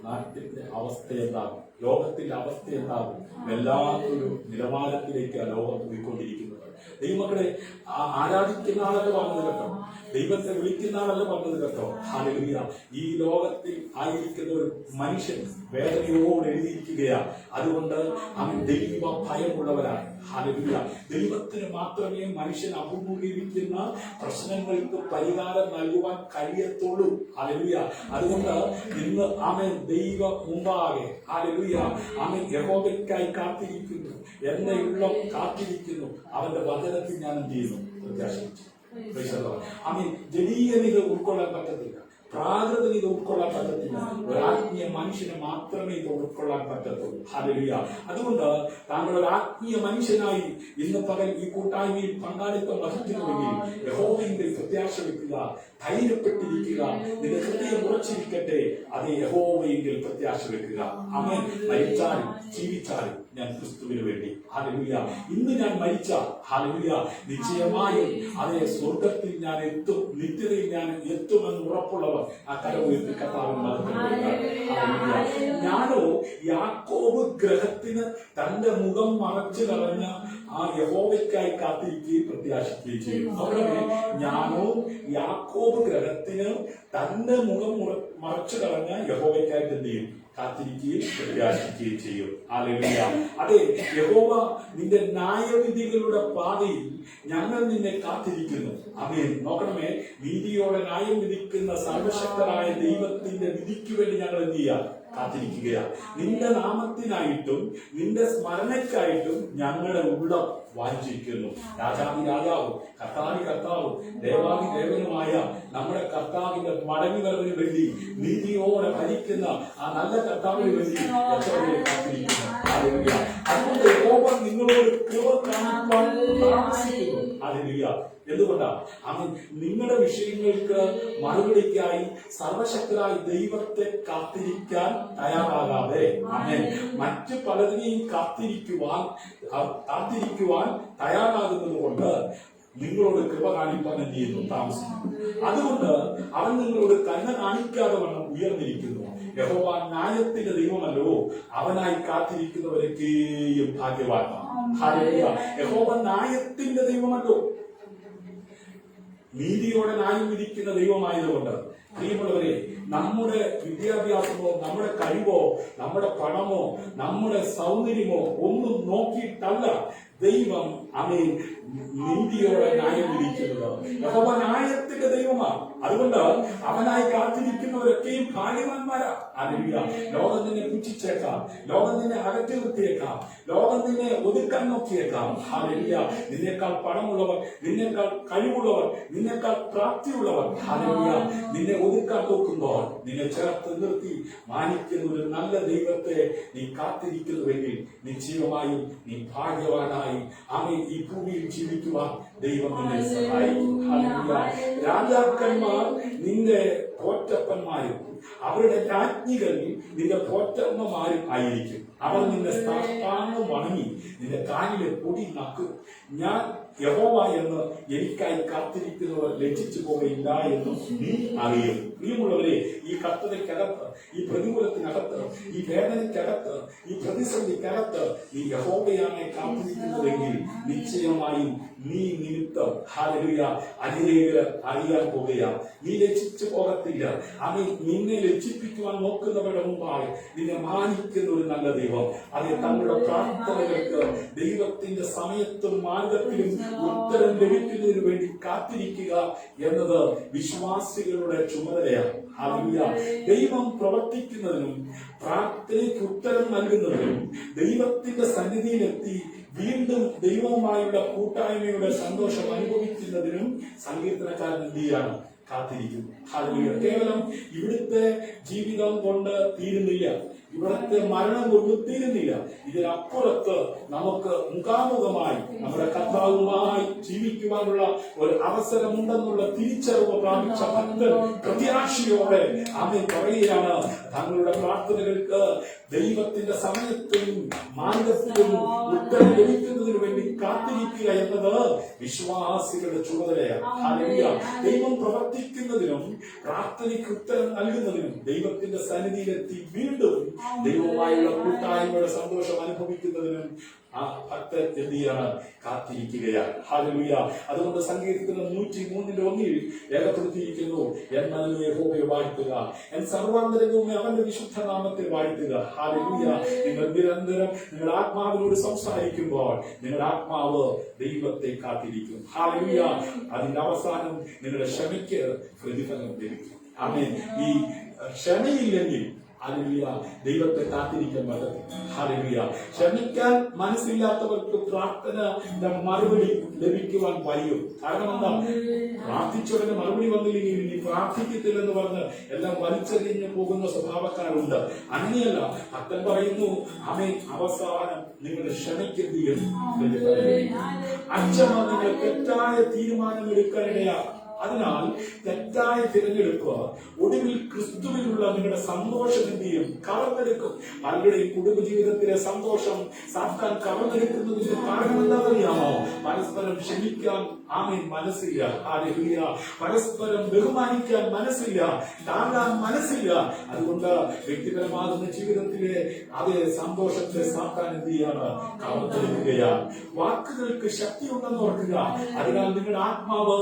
നാട്ടിന്റെ അവസ്ഥ എന്താകും, ലോകത്തിന്റെ അവസ്ഥ എന്താകും, വല്ലാത്തൊരു നിലവാരത്തിലേക്കാണ് ലോകം പോയിക്കൊണ്ടിരിക്കുന്നത്. ദൈവമക്കളെ ആരാധിക്കുന്ന ആളല്ല പറഞ്ഞത് കേട്ടോ, ദൈവത്തെ വിളിക്കുന്ന ആളല്ല പറഞ്ഞത് കേട്ടോ. ഹല്ലേലൂയ. ഈ ലോകത്തിൽ ആയിരിക്കുന്ന ഒരു മനുഷ്യൻ വേദനയോട് എഴുതിയിരിക്കുകയാണ്. അതുകൊണ്ട് അവൻ ദൈവ ഭയമുള്ളവരാണ്. ഹല്ലേലൂയ. ദൈവത്തിന് മാത്രമേ മനുഷ്യൻ അഭിമുഖീകരിക്കുന്ന പ്രശ്നങ്ങൾക്ക് പരിഹാരം നൽകുവാൻ കഴിയത്തുള്ളൂ. ഹല്ലേലൂയ. അതുകൊണ്ട് ഇന്ന് അവൻ ദൈവ മുമ്പാകെ ഹല്ലേലൂയ അവൻ യഹോവയ്ക്കായി കാത്തിരിക്കുന്നു, എന്നെ ഉള്ളം കാത്തിരിക്കുന്നു, അവന്റെ വചനത്തിൽ ഞാൻ എന്ത് ചെയ്യുന്നു, പ്രത്യാശിച്ചു. ആമേൻ. ജനീയന് ഇത് ഉൾക്കൊള്ളാൻ പറ്റത്തില്ല, പ്രാകൃതന് ഇത് ഉൾക്കൊള്ളാൻ പറ്റത്തില്ല, ഒരു ആത്മീയ മനുഷ്യന് മാത്രമേ ഇത് ഉൾക്കൊള്ളാൻ പറ്റത്തുള്ളൂ. ഹല്ലേലൂയ. അതുകൊണ്ട് താങ്കൾ ഒരു ആത്മീയ മനുഷ്യനായി ഇന്ന് പകൽ ഈ കൂട്ടായ്മയിൽ പങ്കാളിത്തം വഹിക്കുന്നുവെങ്കിൽ യഹോവയെങ്കിൽ പ്രത്യാശ വെക്കുക, ധൈര്യപ്പെട്ടിരിക്കുക, നിന്റെ ഹൃദയം ഉറച്ചിരിക്കട്ടെ, അത് യഹോവയെങ്കിൽ പ്രത്യാശ വെക്കുക. ആമേൻ. മരിച്ചാലും ജീവിച്ചാലും ഞാൻ ക്രിസ്തുവിന് വേണ്ടി. ഹല്ലേലൂയ. ഇന്ന് ഞാൻ മരിച്ച ഹല്ലേലൂയ നിശ്ചയമായും അതേ സ്വർഗത്തിൽ ഞാൻ എത്തും, നിത്യതയിൽ ഞാൻ എത്തുമെന്ന് ഉറപ്പുള്ളവർ ആ കരമുയർത്തി കർത്താവിന് ഞാനോ യാക്കോബ് ഗ്രഹത്തിന് തന്റെ മുഖം മറച്ചു കളഞ്ഞ ആ യഹോവയ്ക്കായി കാത്തിരിക്കുകയും പ്രത്യാശിക്കുകയും ചെയ്യും. അവിടെ ഞാനോ യാക്കോബ് ഗ്രഹത്തിന് തന്റെ മുഖം മറച്ചു കളഞ്ഞ യഹോവയ്ക്കായിട്ട് എന്ത് ചെയ്യും, കാത്തിരിക്കുകയും പ്രത്യാശിക്കുകയും ചെയ്യും. ഹല്ലേലൂയ. അതെ, യഹോവ നിന്റെ ന്യായവിധികളുടെ പാതയിൽ ഞങ്ങൾ നിന്നെ കാത്തിരിക്കുന്നു. ആമേൻ. നോക്കണമേ, നീതിയോടെ ന്യായം വിധിക്കുന്ന സർവശക്തനായ ദൈവത്തിന്റെ വിധിക്ക് വേണ്ടി ഞങ്ങൾ എന്ത് ചെയ്യാം, കാത്തിരിക്കുകയാണ്. നിന്റെ നാമത്തിനായിട്ടും നിന്റെ സ്മരണയ്ക്കായിട്ടും ഞങ്ങളുടെ ഉള്ളം വാഞ്ചിക്കുന്നു. രാജാവി രാജാവും കർത്താവി കർത്താവും ദേവാവി ദേവനുമായ നമ്മുടെ കർത്താവിന്റെ മടങ്ങി വരവിന് വേണ്ടി നീതിയോടെ ഭരിക്കുന്ന ആ നല്ല കർത്താവിന് വേണ്ടി കാത്തിരിക്കുന്നു. അതുകൊണ്ട് യഹോവ നിങ്ങളോട് കൃപ കാണിക്കാൻ താമസിക്കുന്നു. ഹല്ലേലൂയ. എന്തുകൊണ്ടാണ്? അവൻ നിങ്ങളുടെ വിഷയങ്ങൾക്ക് മറുപടിക്കായി സർവശക്തരായ ദൈവത്തെ കാത്തിരിക്കാൻ തയ്യാറാകാതെ അവൻ മറ്റു പലതിനെയും കാത്തിരിക്കുവാൻ തയ്യാറാകുന്നത് കൊണ്ട് നിങ്ങളോട് കൃപ കാണിക്കാൻ എന്ത് ചെയ്യുന്നു, താമസിക്കുന്നു. അതുകൊണ്ട് അവൻ നിങ്ങളോട് കരുണ കാണിക്കാതെ വണ്ണം ഉയർന്നിരിക്കുന്നു. യഹോവ ന്യായത്തിന്റെ ദൈവമല്ലോ, അവനായി കാത്തിരിക്കുന്നവരൊക്കെയും ഭാഗ്യവാന്മാർ. ഹല്ലേലൂയ. യഹോവ ന്യായത്തിന്റെ ദൈവമല്ലോ, നീതിയോടെ ന്യായം വിധിക്കുന്ന ദൈവമായതുകൊണ്ട് പ്രിയമുള്ളവരെ, നമ്മുടെ വിദ്യാഭ്യാസമോ നമ്മുടെ കഴിവോ നമ്മുടെ പണമോ നമ്മുടെ സൗന്ദര്യമോ ഒന്നും നോക്കിയിട്ടല്ല ദൈവം അവൻ നീതിയോടെ ന്യായം വിധിക്കുന്നത്. യഹോവ ന്യായത്തിന്റെ ദൈവമാണ്. അതുകൊണ്ട് അവനായി കാത്തിരിക്കുന്നവരൊക്കെയും ഭാഗ്യവാന്മാരാ. ഹല്ലേലൂയ. ലോകം നിന്നെ പുച്ഛിച്ചേക്കാം, ലോകം നിന്നെ അകറ്റി നിർത്തിയേക്കാം, ലോകം നിന്നെ ഒതുക്കാൻ നോക്കിയേക്കാം. ഹല്ലേലൂയ. നിന്നേക്കാൾ പണമുള്ളവർ, നിന്നേക്കാൾ കഴിവുള്ളവർ, നിന്നേക്കാൾ പ്രാപ്തിയുള്ളവർ ഹല്ലേലൂയ നിന്നെ ഒതുക്കാൻ നോക്കുമ്പോൾ നിന്നെ ചേർത്ത് നിർത്തി മാനിക്കുന്ന ഒരു നല്ല ദൈവത്തെ നീ കാത്തിരിക്കുന്നുവെങ്കിൽ നിശ്ചയമായും നീ ഭാഗ്യവാനായി അവൻ ഈ ഭൂമിയിൽ ജീവിക്കുവാൻ ദൈവം നിന്നെ സഹായിക്കും. ഹല്ലേലൂയ. രാജാക്കന്മാർ നിന്റെ പോറ്റപ്പന്മാരും അവരുടെ രാജ്ഞികൾ നിന്റെ പോറ്റമ്മമാരും ആയിരിക്കും. അവർ നിന്നെ സാഷ്ടാംഗം വണങ്ങി നിന്റെ കാലിലെ പൊടി നക്കും. ഞാൻ യഹോവ എന്ന് എനിക്കായി കാത്തിരിക്കുന്നവർ ലജ്ജിച്ചു പോകയില്ല എന്നും നീ അറിയും. പ്രിയമുള്ളവരെ, ഈ കഷ്ടതയ്ക്കകത്ത്, ഈ പ്രതികൂലത്തിനകത്ത്, ഈ വേദനയ്ക്കകത്ത്, ഈ പ്രതിസന്ധിക്കകത്ത് നീ യഹോവയാണ് കാത്തിരിക്കുന്നതെങ്കിൽ നിശ്ചയമായും നീ നിമിത്തം ഹല്ലേലൂയ അനേകർ അറിയാൻ പോകുകയാണ്. നീ ലജ്ജിച്ചു പോകത്തില്ല. അവൻ നിന്നെ ലജ്ജിപ്പിക്കുവാൻ നോക്കുന്നവരുടെ മുമ്പായി നിന്നെ മാനിക്കുന്ന ഒരു നല്ല ദൈവം. അത് തങ്ങളുടെ പ്രാർത്ഥനകൾക്ക് ദൈവത്തിന്റെ സമയത്തും മാർഗത്തിലും ഉത്തരം ലഭിക്കുന്നതിന് വേണ്ടി കാത്തിരിക്കുക എന്നത് വിശ്വാസികളുടെ ചുമതലയാണ്. ഹല്ലേലൂയ. ദൈവം പ്രവർത്തിക്കുന്നതിനും പ്രാർത്ഥനയ്ക്ക് ഉത്തരം നൽകുന്നതിനും ദൈവത്തിന്റെ സന്നിധിയിലെത്തി വീണ്ടും ദൈവവുമായുള്ള കൂട്ടായ്മയുടെ സന്തോഷം അനുഭവിക്കുന്നതിനും സങ്കീർത്തനക്കാരൻ എന്ത് ചെയ്യാണ്? കാത്തിരിക്കുന്നു. ഹല്ലേലൂയ. കേവലം ഇവിടുത്തെ ജീവിതം കൊണ്ട് തീരുന്നില്ല, ഇവിടുത്തെ മരണം കൊണ്ട് തീരുന്നില്ല. ഇതിനപ്പുറത്ത് നമുക്ക് മുഖാമുഖമായി നമ്മുടെ കർത്താവുമായി ജീവിക്കുവാനുള്ള ഒരു അവസരമുണ്ടെന്നുള്ള തിരിച്ചറിവ് പ്രാപിച്ച ഭക്തർ പ്രത്യാശയോടെ ആമേൻ പറയുകയാണ്, തങ്ങളുടെ പ്രാർത്ഥനകൾക്ക് ദൈവത്തിന്റെ സമയത്തിലും മാർഗത്തിലും ഉത്തരം ലഭിക്കുന്നതിന് വേണ്ടി കാത്തിരിക്കുക എന്നത് വിശ്വാസികളുടെ ചുമതലയാണ്. ഹല്ലേലൂയ. ദൈവം പ്രവർത്തിക്കുന്നതിനും പ്രാർത്ഥനയ്ക്ക് ഉത്തരം നൽകുന്നതിനും ദൈവത്തിന്റെ സന്നിധിയിലെത്തി വീണ്ടും ദൈവവുമായുള്ള കൂട്ടായ്മയുടെ സന്തോഷം അനുഭവിക്കുന്നതിനും ആ ഭക്തൻ എന്ത് ചെയ്യാണ്? കാത്തിരിക്കുകയാണ്. ഹല്ലേലൂയ. അതുകൊണ്ട് സങ്കീർത്തനം 103:1 രേഖപ്പെടുത്തിയിരിക്കുന്നു, എന്നാൽ യഹോവയെ വാഴ്ത്തുക, എൻ സർവാന്തരംഗവും അവന്റെ വിശുദ്ധ നാമത്തെ വാഴ്ത്തുക. ഹല്ലേലൂയ. നിങ്ങൾ നിരന്തരം നിങ്ങളുടെ ആത്മാവിനോട് സംസാരിക്കുമ്പോൾ നിങ്ങളുടെ ആത്മാവ് ദൈവത്തെ കാത്തിരിക്കും. ഹല്ലേലൂയ. അതിന്റെ അവസാനം നിങ്ങളുടെ ക്ഷമയ്ക്ക് പ്രതിഫലം ലഭിക്കും. ആമേൻ. ഈ ക്ഷമയില്ലെങ്കിൽ ഹല്ലേലൂയ ദൈവത്തെ കാത്തിരിക്കാൻ പറ്റത്തില്ല. ഹല്ലേലൂയ. ക്ഷമിക്കാൻ മനസ്സില്ലാത്തവർക്ക് പ്രാർത്ഥന മറുപടി ലഭിക്കുവാൻ വൈകും. കാരണം എന്താ? പ്രാർത്ഥിച്ചവരുടെ മറുപടി വന്നില്ലെങ്കിൽ ഇനി പ്രാർത്ഥിക്കത്തില്ലെന്ന് പറഞ്ഞ് എല്ലാം വലിച്ചെറിഞ്ഞു പോകുന്ന സ്വഭാവക്കാരുണ്ട്. അങ്ങനെയല്ല, ഭക്തൻ പറയുന്നു, ആമേൻ, അവസാനം നിങ്ങൾ ക്ഷമിക്കുകയും അക്ഷമ നിങ്ങൾ തെറ്റായ തീരുമാനം എടുക്കാനിടയാകും. അതിനാൽ തെറ്റായ തിരഞ്ഞെടുപ്പ് ഒടുവിൽ ക്രിസ്തുവിലുള്ള നിങ്ങളുടെ സന്തോഷം എന്ത് ചെയ്യും? കവർന്നെടുക്കും. പലരുടെയും കുടുംബജീവിതത്തിലെ സന്തോഷം സാത്താൻ കവർന്നെടുക്കുന്നതിന്റെ കാരണം എന്താണെന്നറിയാമോ? പരസ്പരം ക്ഷമിക്കാൻ ആമേൻ മനസ്സില്ല. ഹല്ലേലൂയ. പരസ്പരം ബഹുമാനിക്കാൻ മനസ്സില്ല, താങ്ങാൻ മനസ്സില്ല. അതുകൊണ്ട് വ്യക്തിപരമാകുന്ന ജീവിതത്തിലെ അതേ സന്തോഷത്തെ സാത്താൻ എന്ത് ചെയ്യാണ്? കവർന്നെടുക്കുകയാണ്. വാക്കുകൾക്ക് ശക്തിയുണ്ടെന്ന് ഓർക്കുക. അതിനാൽ നിങ്ങളുടെ ആത്മാവ്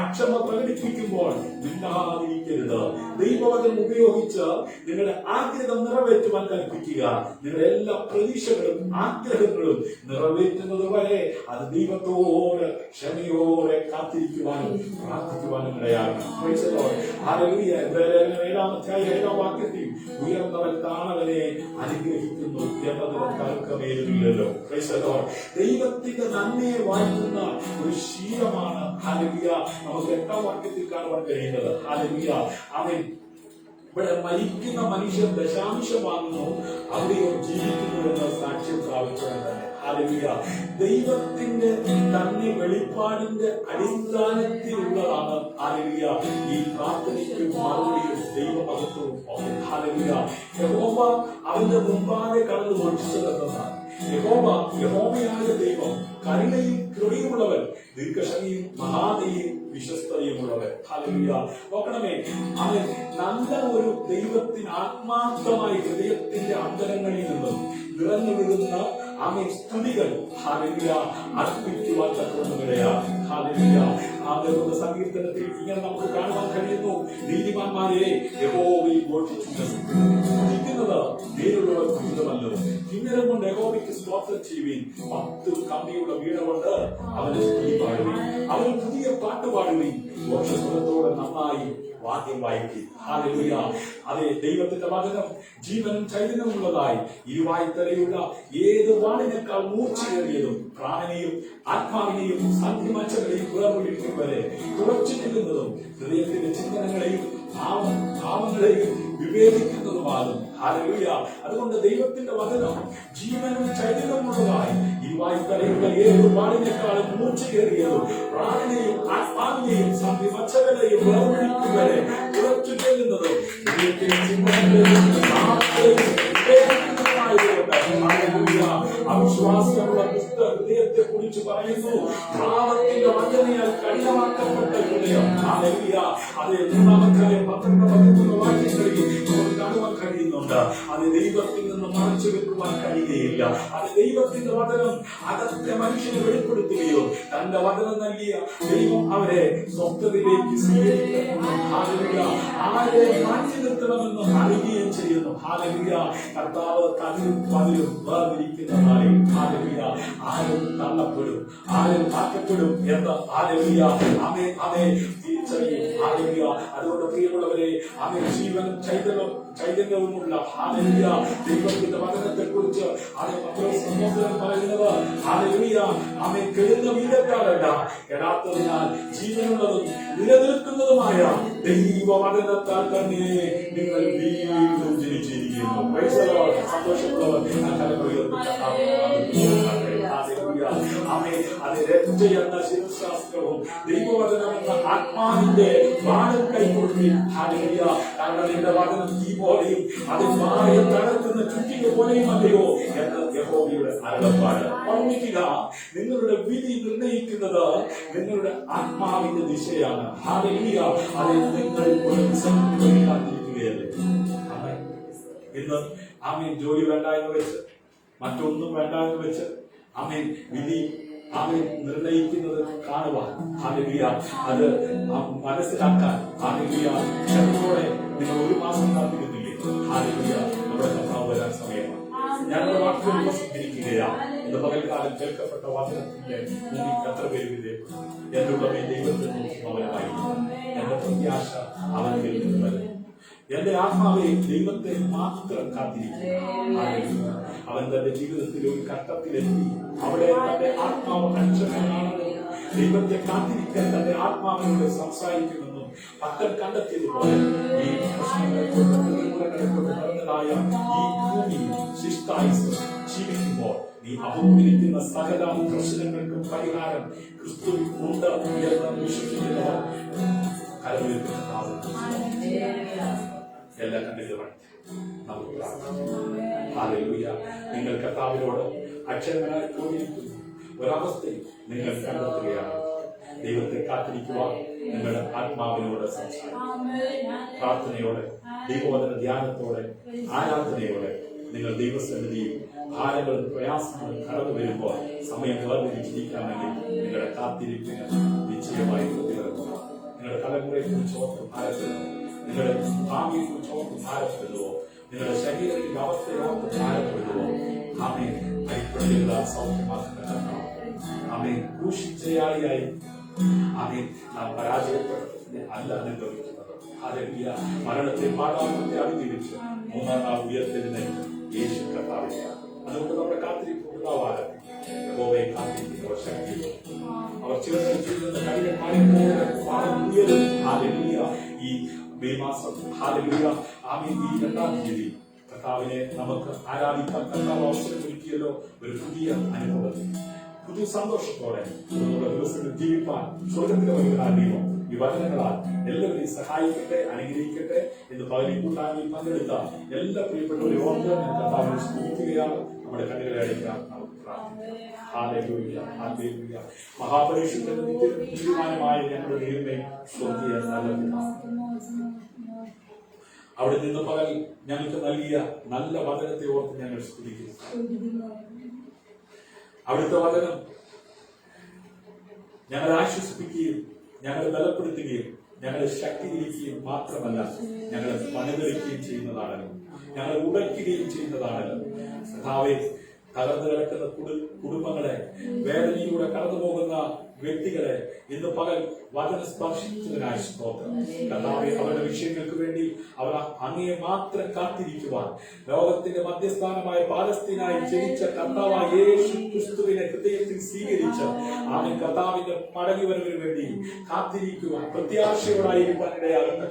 അക്ഷമ പ്രകടിപ്പിക്കുമ്പോൾ മിണ്ടാതിരിക്കരുത്. ദൈവവചനം ഉപയോഗിച്ച് നിങ്ങളുടെ ആഗ്രഹം നിറവേറ്റുവാൻ കൽപ്പിക്കുക. നിങ്ങളുടെ എല്ലാ പ്രതീക്ഷകളും ആഗ്രഹങ്ങളും നിറവേറ്റുന്നത് വരെ അത് ദൈവത്തോട് ക്ഷമയോടെ കാത്തിരിക്കുവാനും പ്രാർത്ഥിക്കുവാനും ഇടയാകണം. ഹല്ലേലൂയ. 7-ാം വാക്യത്തിൽ ഉയർന്നവൻ താണവനെ അനുഗ്രഹിക്കുന്നു എന്നതിന് തർക്കമേതുമില്ലല്ലോ. ദൈവത്തിന്റെ നന്മയെ വാഴ്ത്തുന്ന ഒരു ശീലമാണ് ഹല്ലേലൂയ നമുക്ക് 8-ാം വാക്യത്തിൽ കാണുവാൻ കഴിയുന്നത്. ഹല്ലേലൂയ. അവൻ ഇവിടെ മരിക്കുന്ന മനുഷ്യർ ദശാംശം വാങ്ങുന്നു, അവിടെയോ ജീവിക്കുന്നു എന്ന സാക്ഷ്യം പ്രാപിച്ചവൻ തന്നെ. ഹല്ലേലൂയ. ദൈവത്തിന്റെ തന്നെ വെളിപ്പാടിന്റെ അടിസ്ഥാനത്തിലുള്ളതാണ് ഹല്ലേലൂയ ഈ പ്രാർത്ഥനയ്ക്കും മറുപടിയും ദൈവമഹത്വവും. ഹല്ലേലൂയ. യഹോവ അവന്റെ മുമ്പാകെ കടന്നു മോഷിച്ചതെന്നാണ്. യഹോവയായ ദൈവം കരുണയും കൃപയുമുള്ളവൻ, ദീർഘക്ഷമയും മഹാദയും വിശ്വസ്തയുമുള്ളവൻ. ഹല്ലേലൂയ. നോക്കണമേ, അവൻ നല്ല ഒരു ദൈവത്തിന് ആത്മാർത്ഥമായി ഹൃദയത്തിന്റെ അന്തരങ്ങളിൽ നിന്നും നിറഞ്ഞൊഴുകുന്ന ആമേൻ സ്തുതികൾ ഹല്ലേലൂയ അർപ്പിക്കുവാൻ തക്കവണ്ണമിടയാണ്. ഹല്ലേലൂയ. ആമേൻ സങ്കീർത്തനത്തിൽ ഇങ്ങനെ നമുക്ക് കാണുവാൻ കഴിയുന്നു, നീതിമാന്മാരെ യഹോവയിൽ ഘോഷിക്കുന്നത് നേരുള്ളവർ ഉചിതമല്ലോ. കിന്നരം കൊണ്ട് യഹോവയ്ക്ക് സ്തോത്രം ചെയ്യുവിൻ, 10 കമ്പിയുള്ള വീണ കൊണ്ട് അവന് സ്തുതി പാടുവിൻ, അവന് പുതിയ പാട്ട് പാടുവിൻ, ഘോഷസ്വരത്തോടെ നന്നായി വാദ്യം വായിക്കും. ഹല്ലേലൂയ. അതെ, ദൈവത്തിന്റെ വചനം ജീവനും ചൈതന്യമുള്ളതായി ഇരുവായ്ത്തലയുള്ള ഏത് വാളിനേക്കാൾ മൂർച്ചയേറിയതും പ്രാണനെയും ആത്മാവിനെയും സന്ധിമച്ചകളെയും വേർപിടിക്കും വരെ തുറച്ചു നിൽക്കുന്നതും ഹൃദയത്തിന്റെ ചിന്തനങ്ങളെയും ഭാവങ്ങളെയും വിവേചിക്കുന്നതുമാകും. ഹല്ലേലൂയ. അതുകൊണ്ട് ദൈവത്തിന്റെ വചനം ജീവനും ചൈതന്യമുള്ളതായി ഈ വായ്ത്തലയുള്ള ഏത് വാളിനേക്കാളും മൂർച്ചയേറിയതും പ്രാണനെയും ആത്മാവിനെയും മച്ചകളെയും വേർപിടിക്കുകവരെ ഉറച്ചു ചെല്ലുന്നതും അവിശ്വാസമുള്ള ഹൃദയത്തെ കുറിച്ച് പറയുന്നു. പാപത്തിന്റെ വഞ്ചനയാൽ കഠിനമാക്കപ്പെട്ട ഹൃദയം. അത് 12 വാക്യങ്ങളിൽ കാണുവാൻ കഴിയുന്നുണ്ട്. അത് ദൈവത്തിൽ നിന്ന് മറച്ചു വെക്കുവാൻ കഴിയുകയില്ല. അത് ദൈവത്തിന്റെ വചനം അകത്തെ മനുഷ്യനെ വെളിപ്പെടുത്തുകയോ തന്റെ വചനം നൽകിയ ദൈവം അവരെ സ്വസ്ഥതയിലേക്ക് സ്വീകരിക്കുന്നു. ആരെ മാറ്റി നിർത്തണമെന്ന് അറിയുകയും ചെയ്യുന്നു. കർത്താവ് കതിരും പതിരും വേർതിരിക്കുന്നതായി ആരും തള്ളപ്പെടും, ആരും മാറ്റപ്പെടും എന്ന് തിരിച്ചറിയും. അതുകൊണ്ട് പ്രിയമുള്ളവരെ, ജീവനും ചൈതന്യവുമുള്ള ദൈവത്തിന്റെ വചനത്തെ കുറിച്ച് പറയുന്നത് കെടുന്ന വീരക്കാരല്ല, കെടാത്തതിനാൽ ജീവനുള്ളതും നിലനിൽക്കുന്നതുമായ ദൈവവചനത്താൽ തന്നെ നിങ്ങൾ വീണ്ടും ജനിച്ചിരിക്കുന്നു. സന്തോഷമുള്ളവർ എന്ന ശിവശാസ്ത്രവും ദൈവവചനമെന്ന ആത്മാവിന്റെ വാണം കൈക്കൊള്ളി. കാരണം എന്റെ വചനം തീ പോലെയും അത് മാറി തകർക്കുന്ന ചുറ്റിക പോലെയും അല്ലയോ എന്ന് യഹോവയുടെ അരുളപ്പാട്. ഓർമ്മിക്കുക, നിങ്ങളുടെ വിധി നിർണയിക്കുന്നത് നിങ്ങളുടെ ആത്മാവിന്റെ ദിശയാണ്. അത് നിങ്ങൾ കാത്തിരിക്കുകയല്ലേ. ഇന്ന് ജോലി വേണ്ട എന്ന് വെച്ച്, മറ്റൊന്നും വേണ്ട എന്ന് വെച്ച് വിധി നിർണയിക്കുന്നത് കാണുവാൻ അത് മനസ്സിലാക്കാൻ ക്ഷമയോടെ നിങ്ങൾ 1 മാസം കാത്തിരുന്നില്ലേ? നമ്മുടെ കർത്താവ് വരാൻ സമയമാണ്. ഞാനൊരു വാക്കുകൾ ഉപസിച്ചിരിക്കുകയാണ്. ഇന്ന് പകൽക്കാലം കേൾക്കപ്പെട്ട വചനത്തിന്റെ മുന്നിൽ എത്ര പേര് വിധേയപ്പെട്ടു? എന്നുള്ള ദൈവത്തിൽ മൗനമായി. എന്റെ പ്രത്യാശ അവൻ കേൾക്കുന്നത്. എന്റെ ആത്മാവെ ദൈവത്തെ മാത്രം കാത്തിരിക്കും. അവൻ തന്റെ ജീവിതത്തിൽ ഒരു ഘട്ടത്തിലെത്തി. അവിടെ തന്റെ ആത്മാവ് അക്ഷരമാണെന്നും ദൈവത്തെ കാത്തിരിക്കാൻ തന്റെ ആത്മാവിനോട് സംസാരിക്കുമെന്നും പക്കൽ കണ്ടെത്തിയതുപോലെ ഈ പ്രശ്നങ്ങളെക്കൊണ്ടായ ഈ ഭൂമി ശിഷ്ടായുസ് ജീവിക്കുമ്പോൾ നീ അഭിമുഖീകരിക്കുന്ന സകല പ്രശ്നങ്ങൾക്കും പരിഹാരം ക്രിസ്തുവിൽ ഉണ്ട് എന്ന് വിശ്വസിക്കുന്നവർ എല്ലാ കണ്ടിട്ടുമാണ്. നിങ്ങൾ കർത്താവിനോട് അക്ഷരങ്ങളായി തോന്നിയിരിക്കുന്നു ഒരവസ്ഥയും നിങ്ങൾ കണ്ടെത്തുകയാണ്. ദൈവത്തെ കാത്തിരിക്കുവാൻ നിങ്ങളുടെ ആത്മാവിനോട് സംസാരിക്കും. പ്രാർത്ഥനയോടെ, ദൈവവചന ധ്യാനത്തോടെ, ആരാധനയോടെ നിങ്ങൾ ദൈവസന്നിധിയിൽ ഭാരങ്ങളും പ്രയാസങ്ങളും കടന്നു വരുമ്പോൾ സമയം വേർതിരിച്ചിരിക്കാമെങ്കിൽ നിങ്ങളുടെ കാത്തിരിപ്പിന് നിശ്ചയമായി പ്രതികരണം. നിങ്ങളുടെ തലമുറയെക്കുറിച്ച് ഓർത്ത് ഭാരപ്പെടുന്നു, നിങ്ങളുടെ ഭാവിയെക്കുറിച്ച് ഓർത്ത് ഭാരപ്പെടുന്നുവോ, നിങ്ങളുടെ ശരീരത്തിന്റെ അവസ്ഥയോർത്ത് ഭാരപ്പെടുന്നുവോ? സൗഖ്യമാക്കുന്ന ക്രൂശിച്ചയാളിയായി നാം പരാജയപ്പെട്ടതിനെ അല്ല അനുഭവിക്കുന്നത്. മരണത്തെ പാതാളത്തെ അതിജീവിച്ച് 3-ാം നാൾ ഉയർത്തെഴുന്നേറ്റ് യേശു കർത്താവിനെയാണ്. അതുകൊണ്ട് നമ്മുടെ കാത്തിരിപ്പ് ഉണ്ടാവാതെ യഹോവയെ കാത്തിരിക്കുന്നവർ ശക്തി അവർ ചേർന്ന് ചെയ്യുന്ന കാര്യമായ ഈ മെയ് മാസം ഈ 2-ാം തീയതി കർത്താവിനെ നമുക്ക് ആരാധിക്കാൻ കർത്താവ് അവസരം ഒരുക്കിയല്ലോ. ഒരു പുതിയ അനുഭവം, പുതിയ സന്തോഷത്തോടെ ദിവസങ്ങൾ ജീവിക്കാൻ സ്വർഗത്തിലെ വരുന്ന ദൈവം ഈ വചനങ്ങളാൽ എല്ലാവരെയും സഹായിക്കട്ടെ, അനുഗ്രഹിക്കട്ടെ എന്ന് പകലിൽ കൂട്ടാനിൽ പങ്കെടുത്ത എല്ലാ പ്രിയപ്പെട്ടവരെ ഓർത്ത് കർത്താവിനെ സ്തുതിക്കുകയാണ്. നമ്മുടെ കണ്ണുകളെ അടിക്കാൻ നമുക്ക് പ്രാർത്ഥിക്കാം. മഹാപരീക്ഷത്തിന്റെ തീരുമാനമായ ഞങ്ങളുടെ ദൈവമേ, സ്വർഗീയ അവിടെ നിന്ന് പകൽ ഞങ്ങൾക്ക് നൽകിയ നല്ല വചനത്തെ ഓർത്ത് ഞങ്ങൾ സ്തുതിക്കുന്നു. അവിടുത്തെ വചനം ഞങ്ങളെ ആശ്വസിപ്പിക്കുകയും ഞങ്ങളെ ബലപ്പെടുത്തുകയും ഞങ്ങളെ ശക്തീകരിക്കുകയും മാത്രമല്ല, ഞങ്ങളെ പണിതെടുക്കുകയും ചെയ്യുന്നതാണല്ലോ, ഞങ്ങളെ ഉടയ്ക്കുകയും ചെയ്യുന്നതാണല്ലോ. കർത്താവേ, തകർന്നു കിടക്കുന്ന കുടുംബങ്ങളെ, വേദനയിലൂടെ കടന്നു പോകുന്ന വ്യക്തികളെ ഇന്ന് പകൽ വചന സ്പർശിച്ചതിനായി സ്തോത്രം. കർത്താവേ, അവരുടെ വിഷയങ്ങൾക്ക് വേണ്ടി അവർ അങ്ങയെ മാത്രം കാത്തിരിക്കുവാൻ ലോകത്തിന്റെ മധ്യസ്ഥാനമായ പാലസ്തീനായി ജനിച്ച കർത്താവായ യേശു ക്രിസ്തുവിനെ ഹൃദയത്തിൽ സ്വീകരിച്ച് അവൻ കർത്താവിന്റെ മടങ്ങിവരവിന് വേണ്ടി കാത്തിരിക്കുവാൻ പ്രത്യാശയോടായിരിക്കാൻ ഇടയാകട്ടെ.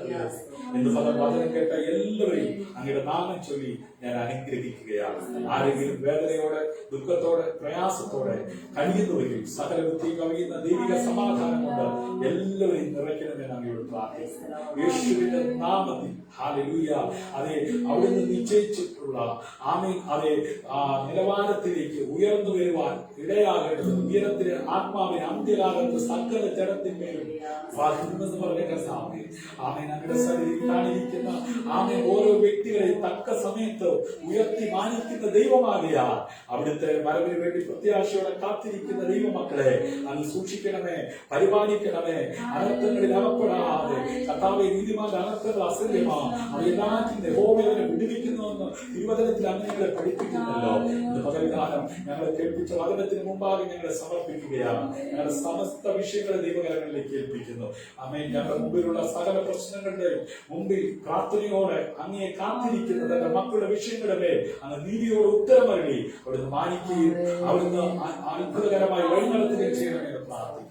ഇന്ന് പകൽ വചനം കേട്ട എല്ലാവരെയും അങ്ങയുടെ നാമം ചൊല്ലി ഞാൻ അനുഗ്രഹിക്കുകയാണ്. ആരെങ്കിലും വേദനയോടെ, ദുഃഖത്തോടെ, പ്രയാസത്തോടെ കഴിയുന്നുവെങ്കിൽ സകല ബുദ്ധിയും കവിയുന്ന ദൈവിക സമാധാനം കൊണ്ട് എല്ലാവരെയും നിറയ്ക്കണമെന്ന് അങ്ങയോട് പ്രാർത്ഥിക്കുന്നു. യേശുവിന്റെ നാമത്തിൽ ഹല്ലേലൂയ. അതെ, അവിടുന്ന് നിശ്ചയിച്ചിട്ടുള്ള ആമേൻ അതെ നിലവാരത്തിലേക്ക് ഉയർന്നു വരുവാൻ ഇടയാകേണ്ടത് ഉയരത്തിലെ ആത്മാവിനെ അന്ത്യകാലത്ത് സകല ജഡത്തിന്മേലും എന്ന് പറഞ്ഞ കർത്താവേ, ആമേൻ അങ്ങയുടെ സന്നിധിയിൽ കാണിരിക്കുന്ന ആമേൻ ഓരോ വ്യക്തികളെയും തക്ക സമയത്ത് ഉയർത്തി മാനിക്കുന്ന ദൈവമാകിയാൽ അവിടുത്തെ വരവിന് വേണ്ടി പ്രത്യാശയോടെ കാത്തിരിക്കുന്ന ദൈവമക്കളെ അങ്ങ് സൂക്ഷിക്കണമേ, പരിപാലിക്കണമേ. അനർത്ഥങ്ങളിൽ അകപ്പെടാതെ കർത്താവേ, നീതിമാന്റെ അനർത്ഥങ്ങൾ അസത്യമാണ്, അവയെല്ലാറ്റിന്റെ യഹോവയെ വിടുവിക്കുന്നുവെന്ന് തിരുവചനത്തിൽ അങ്ങ് ഞങ്ങളെ പഠിപ്പിക്കുന്നല്ലോ. ഇന്ന് പകൽക്കാലം ഞങ്ങളെ കേൾപ്പിച്ച വചനത്തിന് മുമ്പാകെ ഞങ്ങളെ സമർപ്പിക്കുകയാണ്. ഞങ്ങളുടെ സമസ്ത വിഷയങ്ങളെ ദൈവകരങ്ങളിലേക്ക് ഏൽപ്പിക്കുന്നു. ആമേൻ. ഞങ്ങളുടെ മുമ്പിലുള്ള സകല പ്രശ്നങ്ങളുടെ മുമ്പിൽ പ്രാർത്ഥനയോടെ അങ്ങയെ കാത്തിരിക്കുന്ന തന്റെ മക്കളുടെ വിഷയങ്ങളുടെ മേൽ അങ്ങ് നീതിയോട് ഉത്തരമരുളി അവിടുന്ന് മാനിക്കുകയും അവിടുന്ന് അത്ഭുതകരമായി വഴിനടത്തുകയും ചെയ്യണമെന്ന് പ്രാർത്ഥിക്കുന്നു.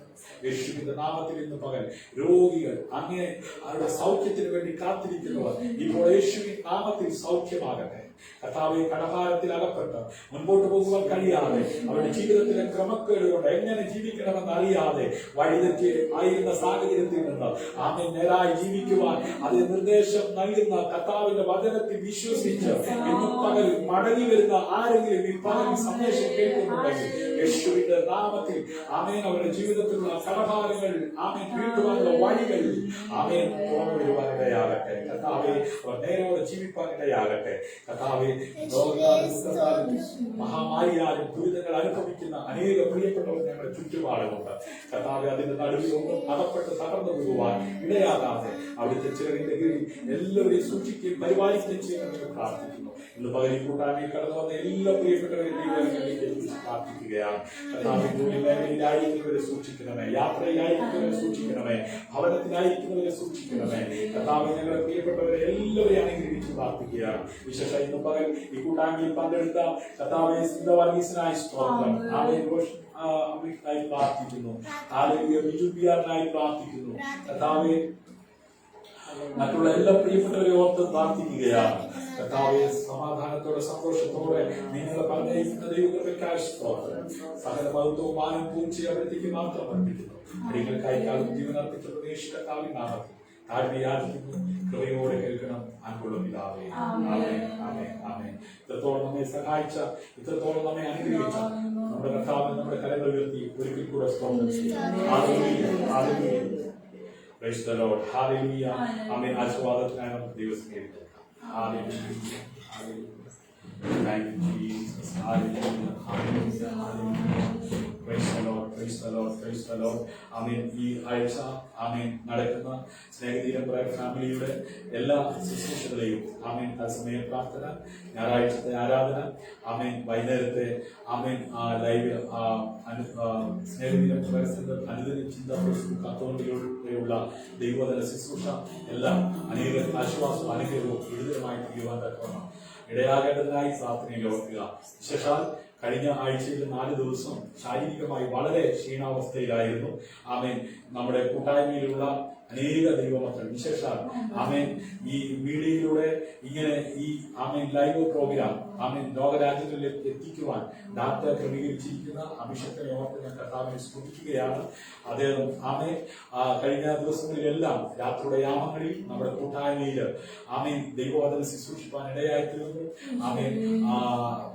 യേശുവിന്റെ നാമത്തിൽ ഇന്ന് പകൽ രോഗികൾ അങ്ങനെ അവരുടെ സൗഖ്യത്തിന് വേണ്ടി കാത്തിരിക്കുന്നവർ ഇപ്പോൾ യേശുവിൻ നാമത്തിൽ സൗഖ്യമാകട്ടെ. കർത്താവെ, കടഭാരത്തിൽ അകപ്പെട്ട് മുൻപോട്ട് പോകുവാൻ കഴിയാതെ അവരുടെ ജീവിതത്തിലെ ക്രമക്കേടുകൊണ്ട് എങ്ങനെ ജീവിക്കണമെന്ന് അറിയാതെ വഴിതെറ്റി ആയിരുന്ന സാഹചര്യത്തിൽ നിന്ന് ആമേൻ നേരായി ജീവിക്കുവാൻ അത് നിർദ്ദേശം നൽകുന്ന കർത്താവിന്റെ വചനത്തിൽ വിശ്വസിച്ച് ഇന്ന് പകൽ മടങ്ങി വരുന്ന ആരെങ്കിലും ഈ പകൽ സന്ദേശം കേൾക്കുന്നുണ്ടെങ്കിൽ യേശുവിന്റെ നാമത്തിൽ ആമേൻ അവരുടെ ജീവിതത്തിലുള്ള കടഭാരങ്ങൾ ആമേൻ വീട്ടുവാനുള്ള വഴികൾ ആമേൻ തുറന്നു വരുവാനിടയാകട്ടെ. കർത്താവെ, അവർ നേരോടെ ജീവിപ്പാനിടയാകട്ടെ. കർത്താവെ, മഹാമാരിയാലും ദുരിതങ്ങൾ അനുഭവിക്കുന്ന അനേക പ്രിയപ്പെട്ടവർ ഞങ്ങളുടെ ചുറ്റുപാടുമുണ്ട്. കർത്താവെ, അതിന്റെ നടുവിൽ ഒന്നും അകപ്പെട്ട് തകർന്നു പോകുവാൻ ഇടയാകാതെ അവിടുത്തെ ചിറകിന്റെ കീഴിൽ എല്ലാവരെയും സൂക്ഷിക്കുകയും പരിപാലിക്കുകയും ചെയ്യണമെന്ന് പ്രാർത്ഥിക്കുന്നു. ഇന്ന് പകൽ കൂട്ടായ്മയിൽ കടന്നു വന്ന എല്ലാ പ്രിയപ്പെട്ടവരെയും പ്രാർത്ഥിക്കുകയാണ്. കർത്താവെ, ജോലി മേഖലയിലായിരിക്കുന്നവരെ സൂക്ഷിക്കണമേ, യാത്രയിലായിരിക്കുന്നവരെ സൂക്ഷിക്കണമേ, ഭവനത്തിലായിരിക്കുന്നവരെ സൂക്ഷിക്കണമേ. കർത്താവെ, ഞങ്ങളുടെ പ്രിയപ്പെട്ടവരെ എല്ലാവരെയും അനുഗ്രഹിച്ച് പ്രാർത്ഥിക്കുകയാണ്. വിശേഷ ഇന്ന് പകൽ ഈ കൂട്ടായ്മയിൽ പങ്കെടുത്ത കർത്താവെ വർഗീസിനായി സ്തോത്രം, അമിതായി പ്രാർത്ഥിക്കുന്നു. ബിജുബിയാറിനായി പ്രാർത്ഥിക്കുന്നു. കർത്താവെ, മറ്റുള്ള എല്ലാ പ്രിയപ്പെട്ടവരെ ഓർത്ത് പ്രാർത്ഥിക്കുകയാണ്. കർത്താവെ, സമാധാനത്തോടെ സന്തോഷത്തോടെ നിങ്ങളെ പറഞ്ഞിരിക്കുന്ന ദൈവകൃപയ്ക്കായി സ്തോത്രം. സകല മഹത്വവും മാനം പൂർത്തി അവിടത്തേക്ക് മാത്രം അർപ്പിക്കുന്നു. അടികൾക്കായി കാലം ജീവനർപ്പിച്ച പ്രദേശ കർത്താവിൻ നാമത്തിൽ താഴ്മയാചിക്കുന്നു. കൃപയോടെ കേൾക്കണം അൻപുള്ള പിതാവേ. ആമേൻ, ആമേൻ, ആമേൻ. ഇത്രത്തോളം നമ്മെ സഹായിച്ച, ഇത്രത്തോളം നമ്മെ അനുഗ്രഹിച്ച നമ്മുടെ കർത്താവിനെ നമ്മുടെ കരങ്ങൾ ഉയർത്തി ഒരിക്കൽ കൂടെ സ്തോത്രം ചെയ്യുന്നു. Hallelujah, hallelujah. Praise the Lord. Hallelujah. Amen. ആശീർവാദത്തിനായി നമുക്ക് ദൈവത്തെ കേൾക്കാം. Hallelujah, hallelujah. Thank you, Jesus. Hallelujah, hallelujah, hallelujah. Praise the Lord, praise the Lord, praise the Lord. ആമേൻ. ഈ ആഴ്ച ആമേൻ നടക്കുന്ന സ്നേഹതീരം പ്രയർ ഫാമിലിയുടെ എല്ലാ ശുശ്രൂഷകളെയും ആമേൻ തത്സമയ പ്രാർത്ഥന, ഞായറാഴ്ചത്തെ ആരാധന, ആമേൻ വൈകുന്നേരത്തെ ആമേൻ ലൈവ് സ്നേഹതീരം പ്രയർ സെന്റർ അനുദിന ചിന്ത കാത്തോണ്ടിലുള്ള ദൈവതല ശുശ്രൂഷ എല്ലാം അനേക ആശ്വാസവും അനുഗ്രഹവും ഗുരുതരമായി തീരുവാൻ തക്കവണ്ണം ഇടയാകേണ്ടതിനായി പ്രാർത്ഥനയിൽ ഓർക്കുക. വിശേഷാൽ കഴിഞ്ഞ ആഴ്ചയിൽ 4 ദിവസം ശാരീരികമായി വളരെ ക്ഷീണാവസ്ഥയിലായിരുന്നു. ആമേൻ. നമ്മുടെ കൂട്ടായ്മയിലുള്ള അനേക ദൈവമക്കൾ വിശേഷാൽ ആമേൻ ഈ മീഡിയയിലൂടെ ഇങ്ങനെ ഈ ആമേൻ ലൈവ് പ്രോഗ്രാം ആമേൻ ലോകരാജ്യങ്ങളിലേക്ക് എത്തിക്കുവാൻ ഡാറ്റ ക്രമീകരിച്ചിരിക്കുന്ന അഭിഷേകത്തെ ഓർത്ത് ഞാൻ കർത്താവിനെ സ്തുതിക്കുകയാണ്. അദ്ദേഹം ആമേൻ കഴിഞ്ഞ ദിവസങ്ങളിലെല്ലാം രാത്രിയുടെ യാമങ്ങളിൽ നമ്മുടെ കൂട്ടായ്മയിൽ ആമേൻ ദൈവവചനം ശുശ്രൂഷിക്കാൻ ഇടയായിത്തീർന്നു. ആമേൻ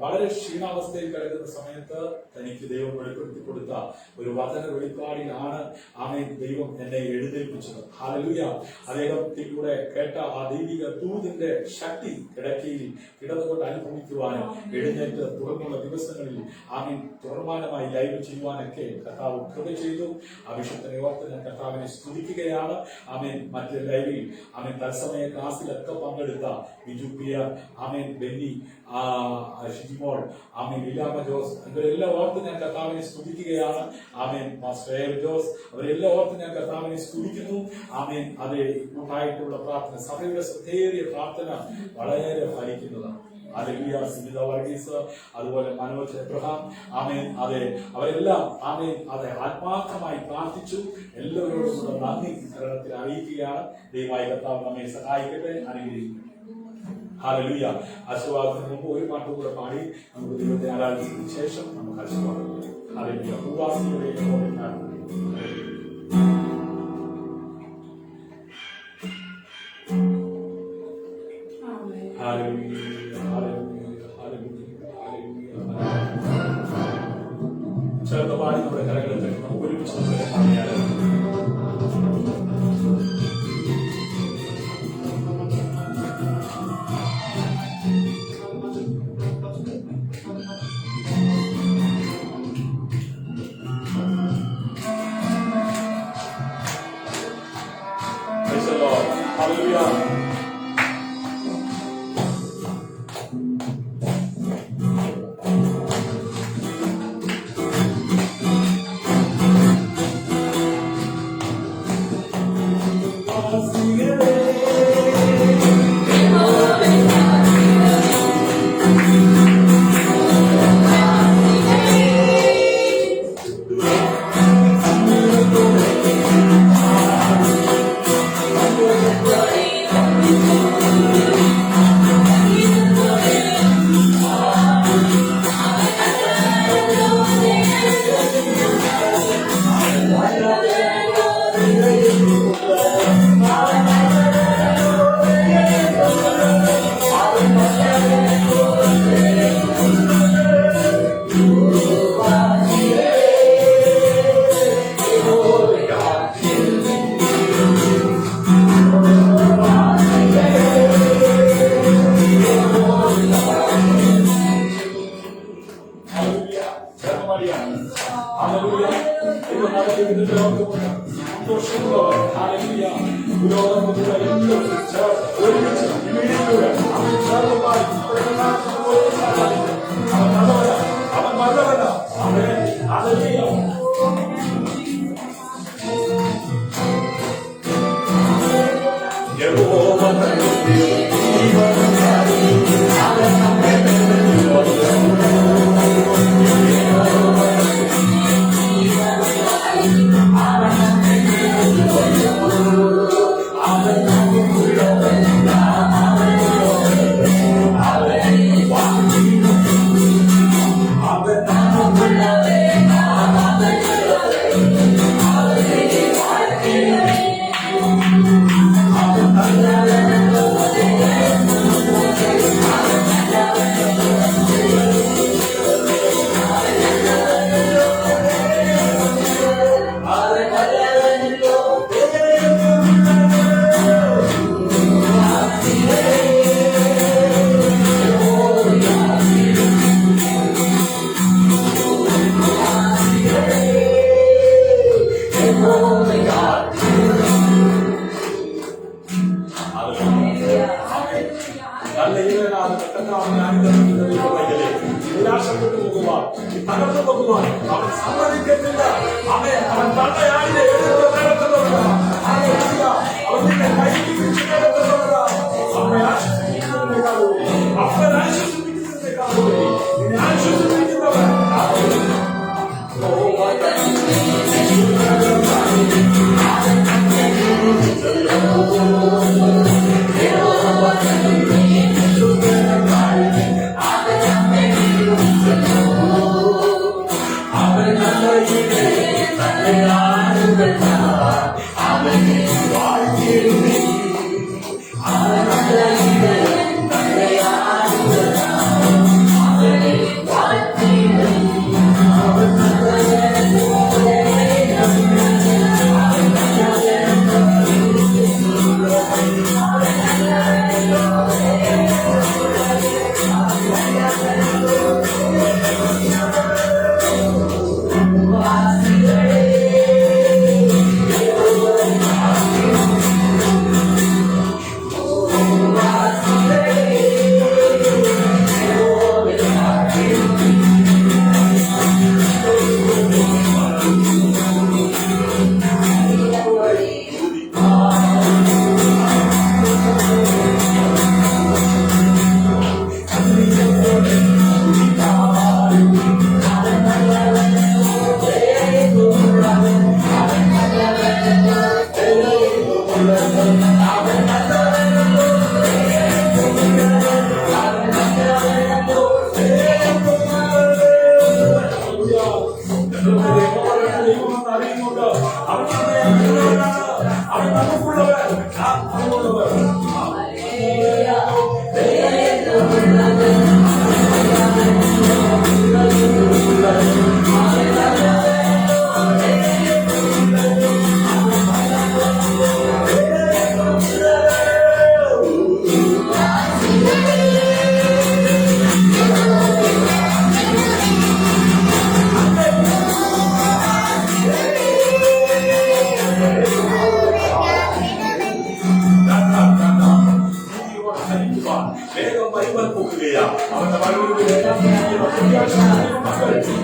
വളരെ ക്ഷീണാവസ്ഥയിൽ കിടക്കുന്ന സമയത്ത് തനിക്ക് ദൈവം വെളിപ്പെടുത്തി കൊടുത്ത ഒരു വചന വെളിപ്പാടിലാണ് ആമേൻ ദൈവം എന്നെ എഴുന്നേൽപ്പിച്ചത്. ഹല്ലേലൂയ. അദ്ദേഹത്തിലൂടെ കേട്ട ആ ദൈവിക ദൂതിന്റെ ശക്തി കിടക്കയിൽ കിടന്നുകൊണ്ട് അനുഭവിക്കുവാനും എഴുന്നേറ്റ് തുടർന്നുള്ള ദിവസങ്ങളിൽ ആമേൻ തുടർമാനമായി ലൈവ് ചെയ്യുവാനൊക്കെ കർത്താവ് കൃപ ചെയ്തു. അഭിഷേകത്തിനെ ഓർത്ത് ഞാൻ കർത്താവിനെ സ്തുതിക്കുകയാണ്. ആമേൻ. മറ്റ് ലൈവിൽ ആമേൻ തത്സമയ ക്ലാസ്സിലൊക്കെ പങ്കെടുത്ത ബിജുപിയ, ആമേൻ ബെന്നി, ഷിജിമോൾ, ആമേൻ ലീലാമ ജോസ്, ഇവരെല്ലാം ഓർത്ത് ഞാൻ കർത്താവിനെ സ്തുതിക്കുകയാണ്. ആമേൻ മാസ്റ്റർ ജോസ്, അവരെല്ലാം ഓർത്ത് ഞാൻ കർത്താവിനെ സ്തുതിക്കുന്നു. ആമേൻ. അതെ, കൂട്ടായിട്ടുള്ള പ്രാർത്ഥന, സഭയുടെ ശ്രദ്ധേറിയ പ്രാർത്ഥന വളരെ ഫലിക്കുന്നതാണ്. ഹല്ലേലൂയ. സുനിത വർഗീസ്, അതുപോലെ മനോജ് എബ്രഹാം, ആമേൻ. അതെ, അവരെല്ലാം ആമേൻ അതെ ആത്മാർത്ഥമായി പ്രാർത്ഥിച്ചു. എല്ലാവരോടും നന്ദി കരണത്തിൽ അറിയിക്കുകയാണ്. ദൈവമായ കർത്താവ് നമ്മെ സഹായിക്കട്ടെ, അനുഗ്രഹിക്കട്ടെ. ഹല്ലേലൂയ. ആശീർവാദത്തിന് മുമ്പ് ഒരു പാട്ടും കൂടെ പാടി നമുക്ക് ദൈവത്തെ ആരാധിച്ചതിന് ശേഷം നമുക്ക് ആശീർവാദം. ഹല്ലേലൂയ. ഭൂവാസികളുടെ ചേർന്ന് പാടി നമ്മുടെ കരകളിൽ നമുക്ക് ഒരുമിച്ച് നമ്മുടെ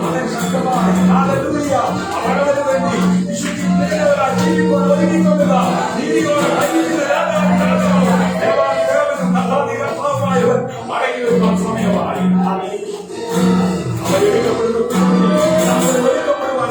അവൻ ശക്തമാണ്. ഹല്ലേലൂയ. അവനവന് വേണ്ടി വിശുദ്ധിയുള്ളവരായി ജീവിക്കുവാൻ ഒരുങ്ങിക്കൊള്ളുക. നീതിയോടെ ജീവിക്കുന്ന രാജാവാണ്. ദേവാധിദേവനും കർത്താവായവൻ മടങ്ങി വരുവാൻ സമയമായി. അവൻ ഒരുക്കപ്പെടുന്ന നമ്മൾ ഒരുക്കപ്പെടുവാൻ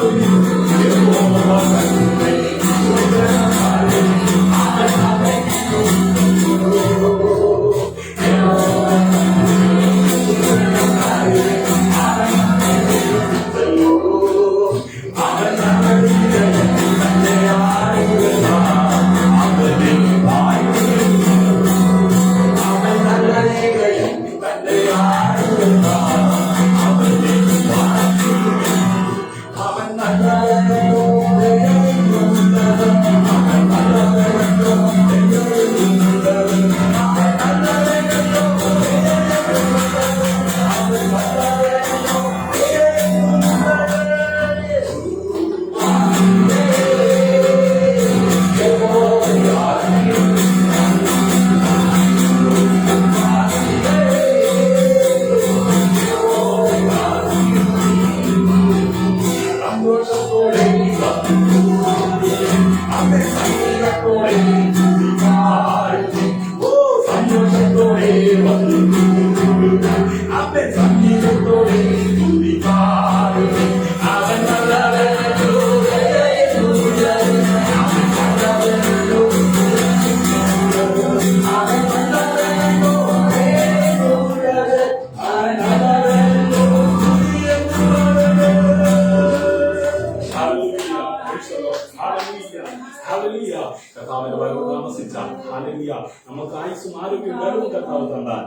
കർത്താവിന്റെ വരവ് താമസിച്ചാൽ നമുക്ക് ആയുസ്സും ആരോഗ്യം ബലവും കർത്താവ് തന്നാൽ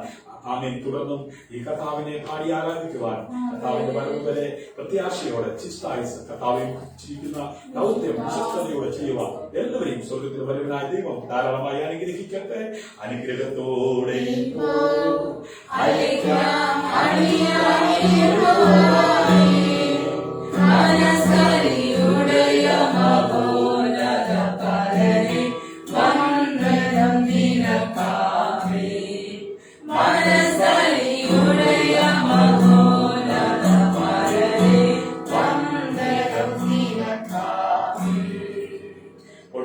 ആമേൻ. തുടർന്നും ഈ കർത്താവിനെ പാടി ആരാധിക്കുവാൻ കർത്താവിന്റെ വരവ് വരെ പ്രത്യാശയോടെ ചിസ്തായുസ് കർത്താവിനെ ജീവിക്കുന്ന ദൗത്യം വിശുദ്ധതയോടെ ചെയ്യുവാൻ എല്ലാവരെയും സ്വർഗത്തിൽ വരവിനായ ദൈവം ധാരാളമായി അനുഗ്രഹിക്കട്ടെ. അനുഗ്രഹത്തോടെ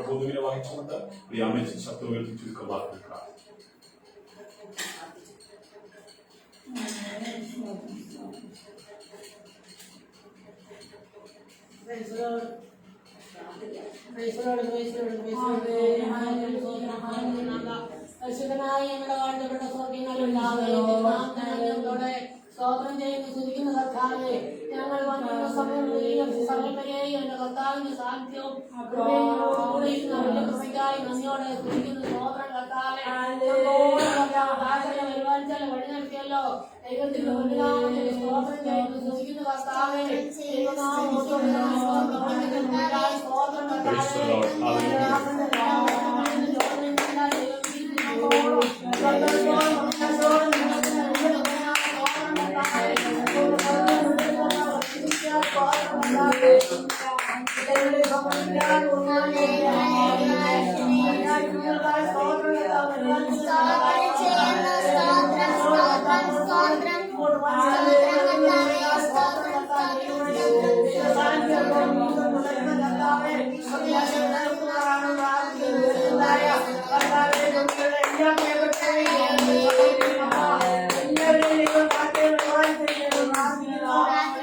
പൊതുവിനെ വാങ്ങിച്ചുകൊണ്ട് പ്രിയാമേശൻ ശത്രുവിൽ ചുരുക്കമാക്കി പരിശുദ്ധനായ ഞങ്ങളുടെ വാഴ്ത്തപ്പെട്ട സ്വർഗ്ഗങ്ങളിലുണ്ടാവേ സ്തോത്രം ചെയ്യുന്ന സ്തുതിക്കുന്ന കർത്താവേ, ഞങ്ങൾ വന്നിരുന്ന സമയങ്ങളിലും സമയവരെയും എന്റെ കർത്താവിന്റെ സാന്നിധ്യവും കൃപയ്ക്കായി നന്ദിയോടെ സ്തുതിക്കുന്ന സ്തോത്രം കർത്താവേ. വരുവാൻചാൽ വഴി നടത്തിയല്ലോ ദൈവത്തിന്റെ സ്തോത്രം ചെയ്യുന്ന സ്തുതിക്കുന്ന കർത്താവേ. സ്തോത്രം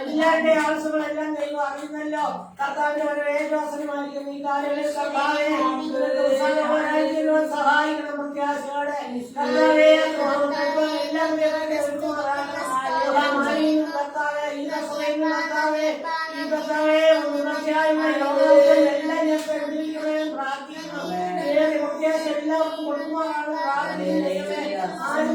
എല്ലാവരുടെ ആവശ്യങ്ങളെല്ലാം ദൈവം അറിയുന്നല്ലോ. കർത്താവിന്റെ ഒരു ഏകോസനമായിരിക്കും ഈ കാര്യങ്ങളിൽ കർത്താവെ സഹായിക്കണം. പ്രത്യാശയോടെ കർത്താവെ ഈ കർത്താവെ എല്ലാം ഞാൻ പ്രകടിപ്പിക്കണമെന്ന് പ്രാർത്ഥിക്കുന്നു. പ്രത്യാശ എല്ലാവർക്കും കൊടുക്കുവാനാണ് പ്രാർത്ഥിക്കുന്നത്. ആരും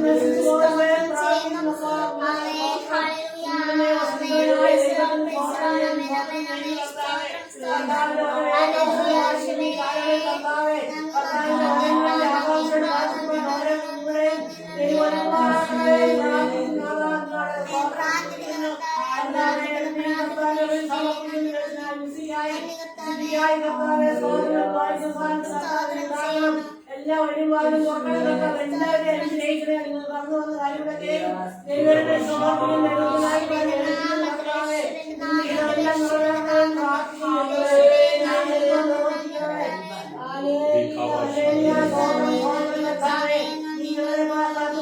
എല്ലാ വഴിപാടും തുറക്കണം കർത്താവ്. എല്ലാവരെയും അനുഗ്രഹിക്കണേ. നിങ്ങൾ കടന്നു വന്ന കാര്യങ്ങളൊക്കെ ദൈവത്തെ സമർപ്പിക്കുന്ന കർത്താവേ, ഇതെല്ലാം നിറവേറണം പ്രാർത്ഥിക്കുന്നു.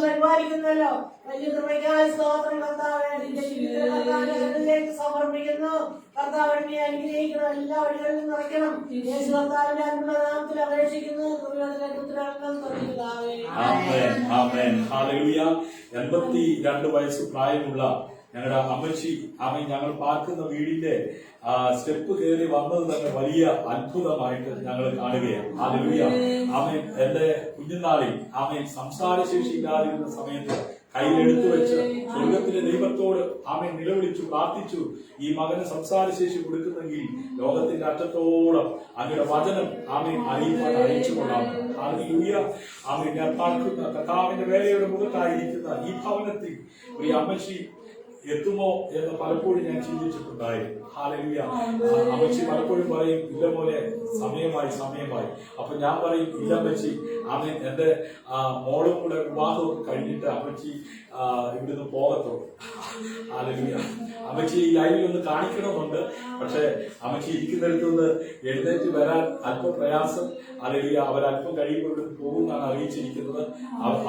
പരിപാലിക്കുന്നല്ലോ വലിയ കൃപയ്ക്കായി സ്തോത്രം കർത്താവേ. നിന്റെ ജീവിതം കർത്താവിലേക്ക് സമർപ്പിക്കുന്നു. കർത്താവിനെ അനുഗ്രഹിക്കണം. എല്ലാ വഴികളിലും നിറയ്ക്കണം. യേശു കർത്താവിന്റെ അൻപുള്ള നാമത്തിൽ അപേക്ഷിക്കുന്നു. ഉത്തരവാദിത്തം തുടങ്ങിയതാവേ. ആമേൻ, ആമേൻ, ഹല്ലേലൂയ. 82 വയസ്സ് പ്രായമുള്ള ഞങ്ങളുടെ അമ്മച്ചി ആമേൻ ഞങ്ങൾ പാർക്കുന്ന വീടിന്റെ സ്റ്റെപ്പ് കയറി വന്നത് തന്നെ വലിയ അത്ഭുതമായിട്ട് ഞങ്ങൾ കാണുകയാണ്. ഹല്ലേലൂയ. ആമേൻ എന്റെ കുഞ്ഞുനാളിൽ ആമേൻ സംസാരശേഷി ഇല്ലാതിരുന്ന സമയത്ത് കയ്യിലെടുത്തു വെച്ച് സ്വർഗത്തിലെ ദൈവത്തോട് ആമേൻ നിലവിളിച്ചു പ്രാർത്ഥിച്ചു, ഈ മകന് സംസാരശേഷി കൊടുക്കുന്നെങ്കിൽ ലോകത്തിന്റെ അറ്റത്തോളം അങ്ങയുടെ വചനം ആമേൻ അറിയിപ്പാൻ അറിയിച്ചു കൊള്ളാം. ഹല്ലേലൂയ. ആമേൻ ഞാൻ പാർക്കുന്ന കർത്താവിന്റെ വേലയുടെ മുഖത്തായിരിക്കുന്ന ഈ ഭവനത്തിൽ ഒരു അമ്മച്ചി എത്തുമോ എന്ന് പലപ്പോഴും ഞാൻ ചിന്തിച്ചിട്ടുണ്ടായിരുന്നു. ഹല്ലേലൂയ. അമ്മച്ചി പലപ്പോഴും പറയും ഇല്ല പോലെ സമയമായി. അപ്പൊ ഞാൻ പറയും ഇല്ല അമ്മച്ചി, ആമേൻ എന്റെ മോളും കൂടെ വിവാഹമൊക്കെ കഴിഞ്ഞിട്ട് അമ്മച്ചി ഇവിടുന്ന് പോകത്തുള്ളൂ. ഹല്ലേലൂയ. അമ്മച്ചി ഈ ലൈവിൽ ഒന്ന് കാണിക്കണമെന്നുണ്ട്. പക്ഷെ അമ്മച്ചി ഇരിക്കുന്നിടത്ത് നിന്ന് എഴുന്നേറ്റ് വരാൻ അല്പം പ്രയാസം. ഹല്ലേലൂയ. അവരല്പം കഴിയുമ്പോൾ ഇവിടുന്ന് പോകുമെന്നാണ് അറിയിച്ചിരിക്കുന്നത്.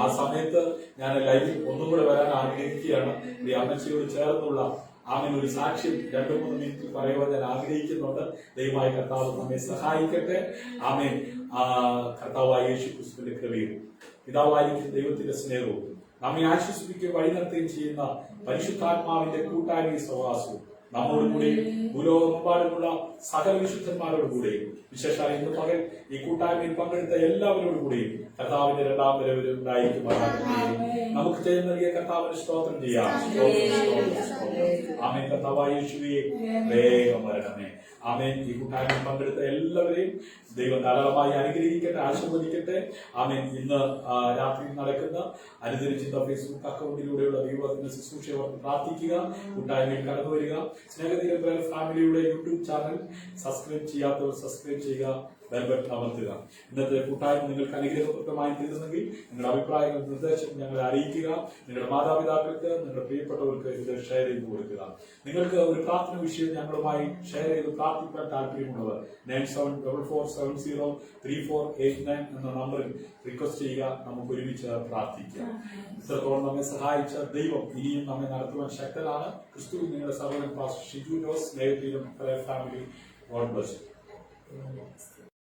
ആ സമയത്ത് ഞാൻ ലൈവിൽ ഒന്നും കൂടെ വരാൻ ആഗ്രഹിക്കുകയാണ്. ഈ അമ്മച്ചിയോട് ചേർന്നുള്ള ആമേൻ ഒരു സാക്ഷ്യം 2-3 മിനിറ്റ് പറയുവാൻ ഞാൻ ആഗ്രഹിക്കുന്നുണ്ട്. ദൈവമായ കർത്താവ് നമ്മെ സഹായിക്കട്ടെ. ആമേൻ. കർത്താവായ യേശു ക്രിസ്തുവിന്റെ കൃപയും പിതാവായിരിക്കും ദൈവത്തിന്റെ സ്നേഹവും നമ്മെ ആശ്വസിപ്പിക്കുകയും വഴി നടത്തുകയും ചെയ്യുന്ന പരിശുദ്ധാത്മാവിന്റെ കൂട്ടായ്മയും സഹവാസവും നമ്മോടുകൂടെയും ഭൂലോകമെമ്പാടുമുള്ള സകല വിശുദ്ധന്മാരോടുകൂടെയും വിശേഷാൽ ഇന്ന് പകൽ ഈ കൂട്ടായ്മയിൽ പങ്കെടുത്ത എല്ലാവരോടുകൂടെയും കർത്താവിന്റെ 2ാം വരവിൽ ഉണ്ടായിരിക്കുമാറാകട്ടെ. നമുക്ക് ചെയ്തു നൽകിയ കർത്താവിന് സ്തോത്രം ചെയ്യാം. ആമേൻ. കർത്താവായ യേശുവേ വേഗം വരണമേ. ആമേൻ. ഈ കൂട്ടായ്മയിൽ പങ്കെടുത്ത എല്ലാവരെയും ദൈവം ധാരാളമായി അനുഗ്രഹിക്കട്ടെ, ആശീർവദിക്കട്ടെ. ആമേൻ. ഇന്ന് രാത്രി നടക്കുന്ന അനുദരിച്ചിത്ത ഫേസ്ബുക്ക് അക്കൗണ്ടിലൂടെയുള്ള ദൈവത്തിന്റെ ശുശ്രൂഷ ഓർത്ത് പ്രാർത്ഥിക്കുക. കൂട്ടായ്മയിൽ കടന്നു വരിക. സ്നേഹതീര ഫാമിലിയുടെ യൂട്യൂബ് ചാനൽ സബ്സ്ക്രൈബ് ചെയ്യാത്തവർ സബ്സ്ക്രൈബ് ചെയ്യുക, ബെൽ ബട്ടൺ അമർത്തുക. ഇന്നത്തെ കൂട്ടായ്മ നിങ്ങൾക്ക് അനുഗ്രഹപ്രദമായി തീരുന്നെങ്കിൽ നിങ്ങളുടെ അഭിപ്രായങ്ങൾ നിർദ്ദേശം ഞങ്ങളെ അറിയിക്കുക. നിങ്ങളുടെ മാതാപിതാക്കൾക്ക്, നിങ്ങളുടെ പ്രിയപ്പെട്ടവർക്ക് ഇത് ഷെയർ ചെയ്ത് കൊടുക്കുക. നിങ്ങൾക്ക് ഒരു പ്രാർത്ഥന വിഷയം ഞങ്ങളുമായി ഷെയർ ചെയ്ത് പ്രാർത്ഥിക്കാൻ താല്പര്യമുള്ളവർ 9744703489 എന്ന നമ്പറിൽ റിക്വസ്റ്റ് ചെയ്യുക. നമുക്ക് ഒരുമിച്ച് പ്രാർത്ഥിക്കാം. ഇത്രത്തോളം നമ്മെ സഹായിച്ച ദൈവം ഇനിയും നമ്മെ നടത്തുവാൻ ശക്തനാണ്. ക്രിസ്തു നിങ്ങളുടെ സഹോദരൻ പാസ്റ്റർ ഷിജു ജോസ്, സ്നേഹത്തിലും ഫാമിലി. God bless you.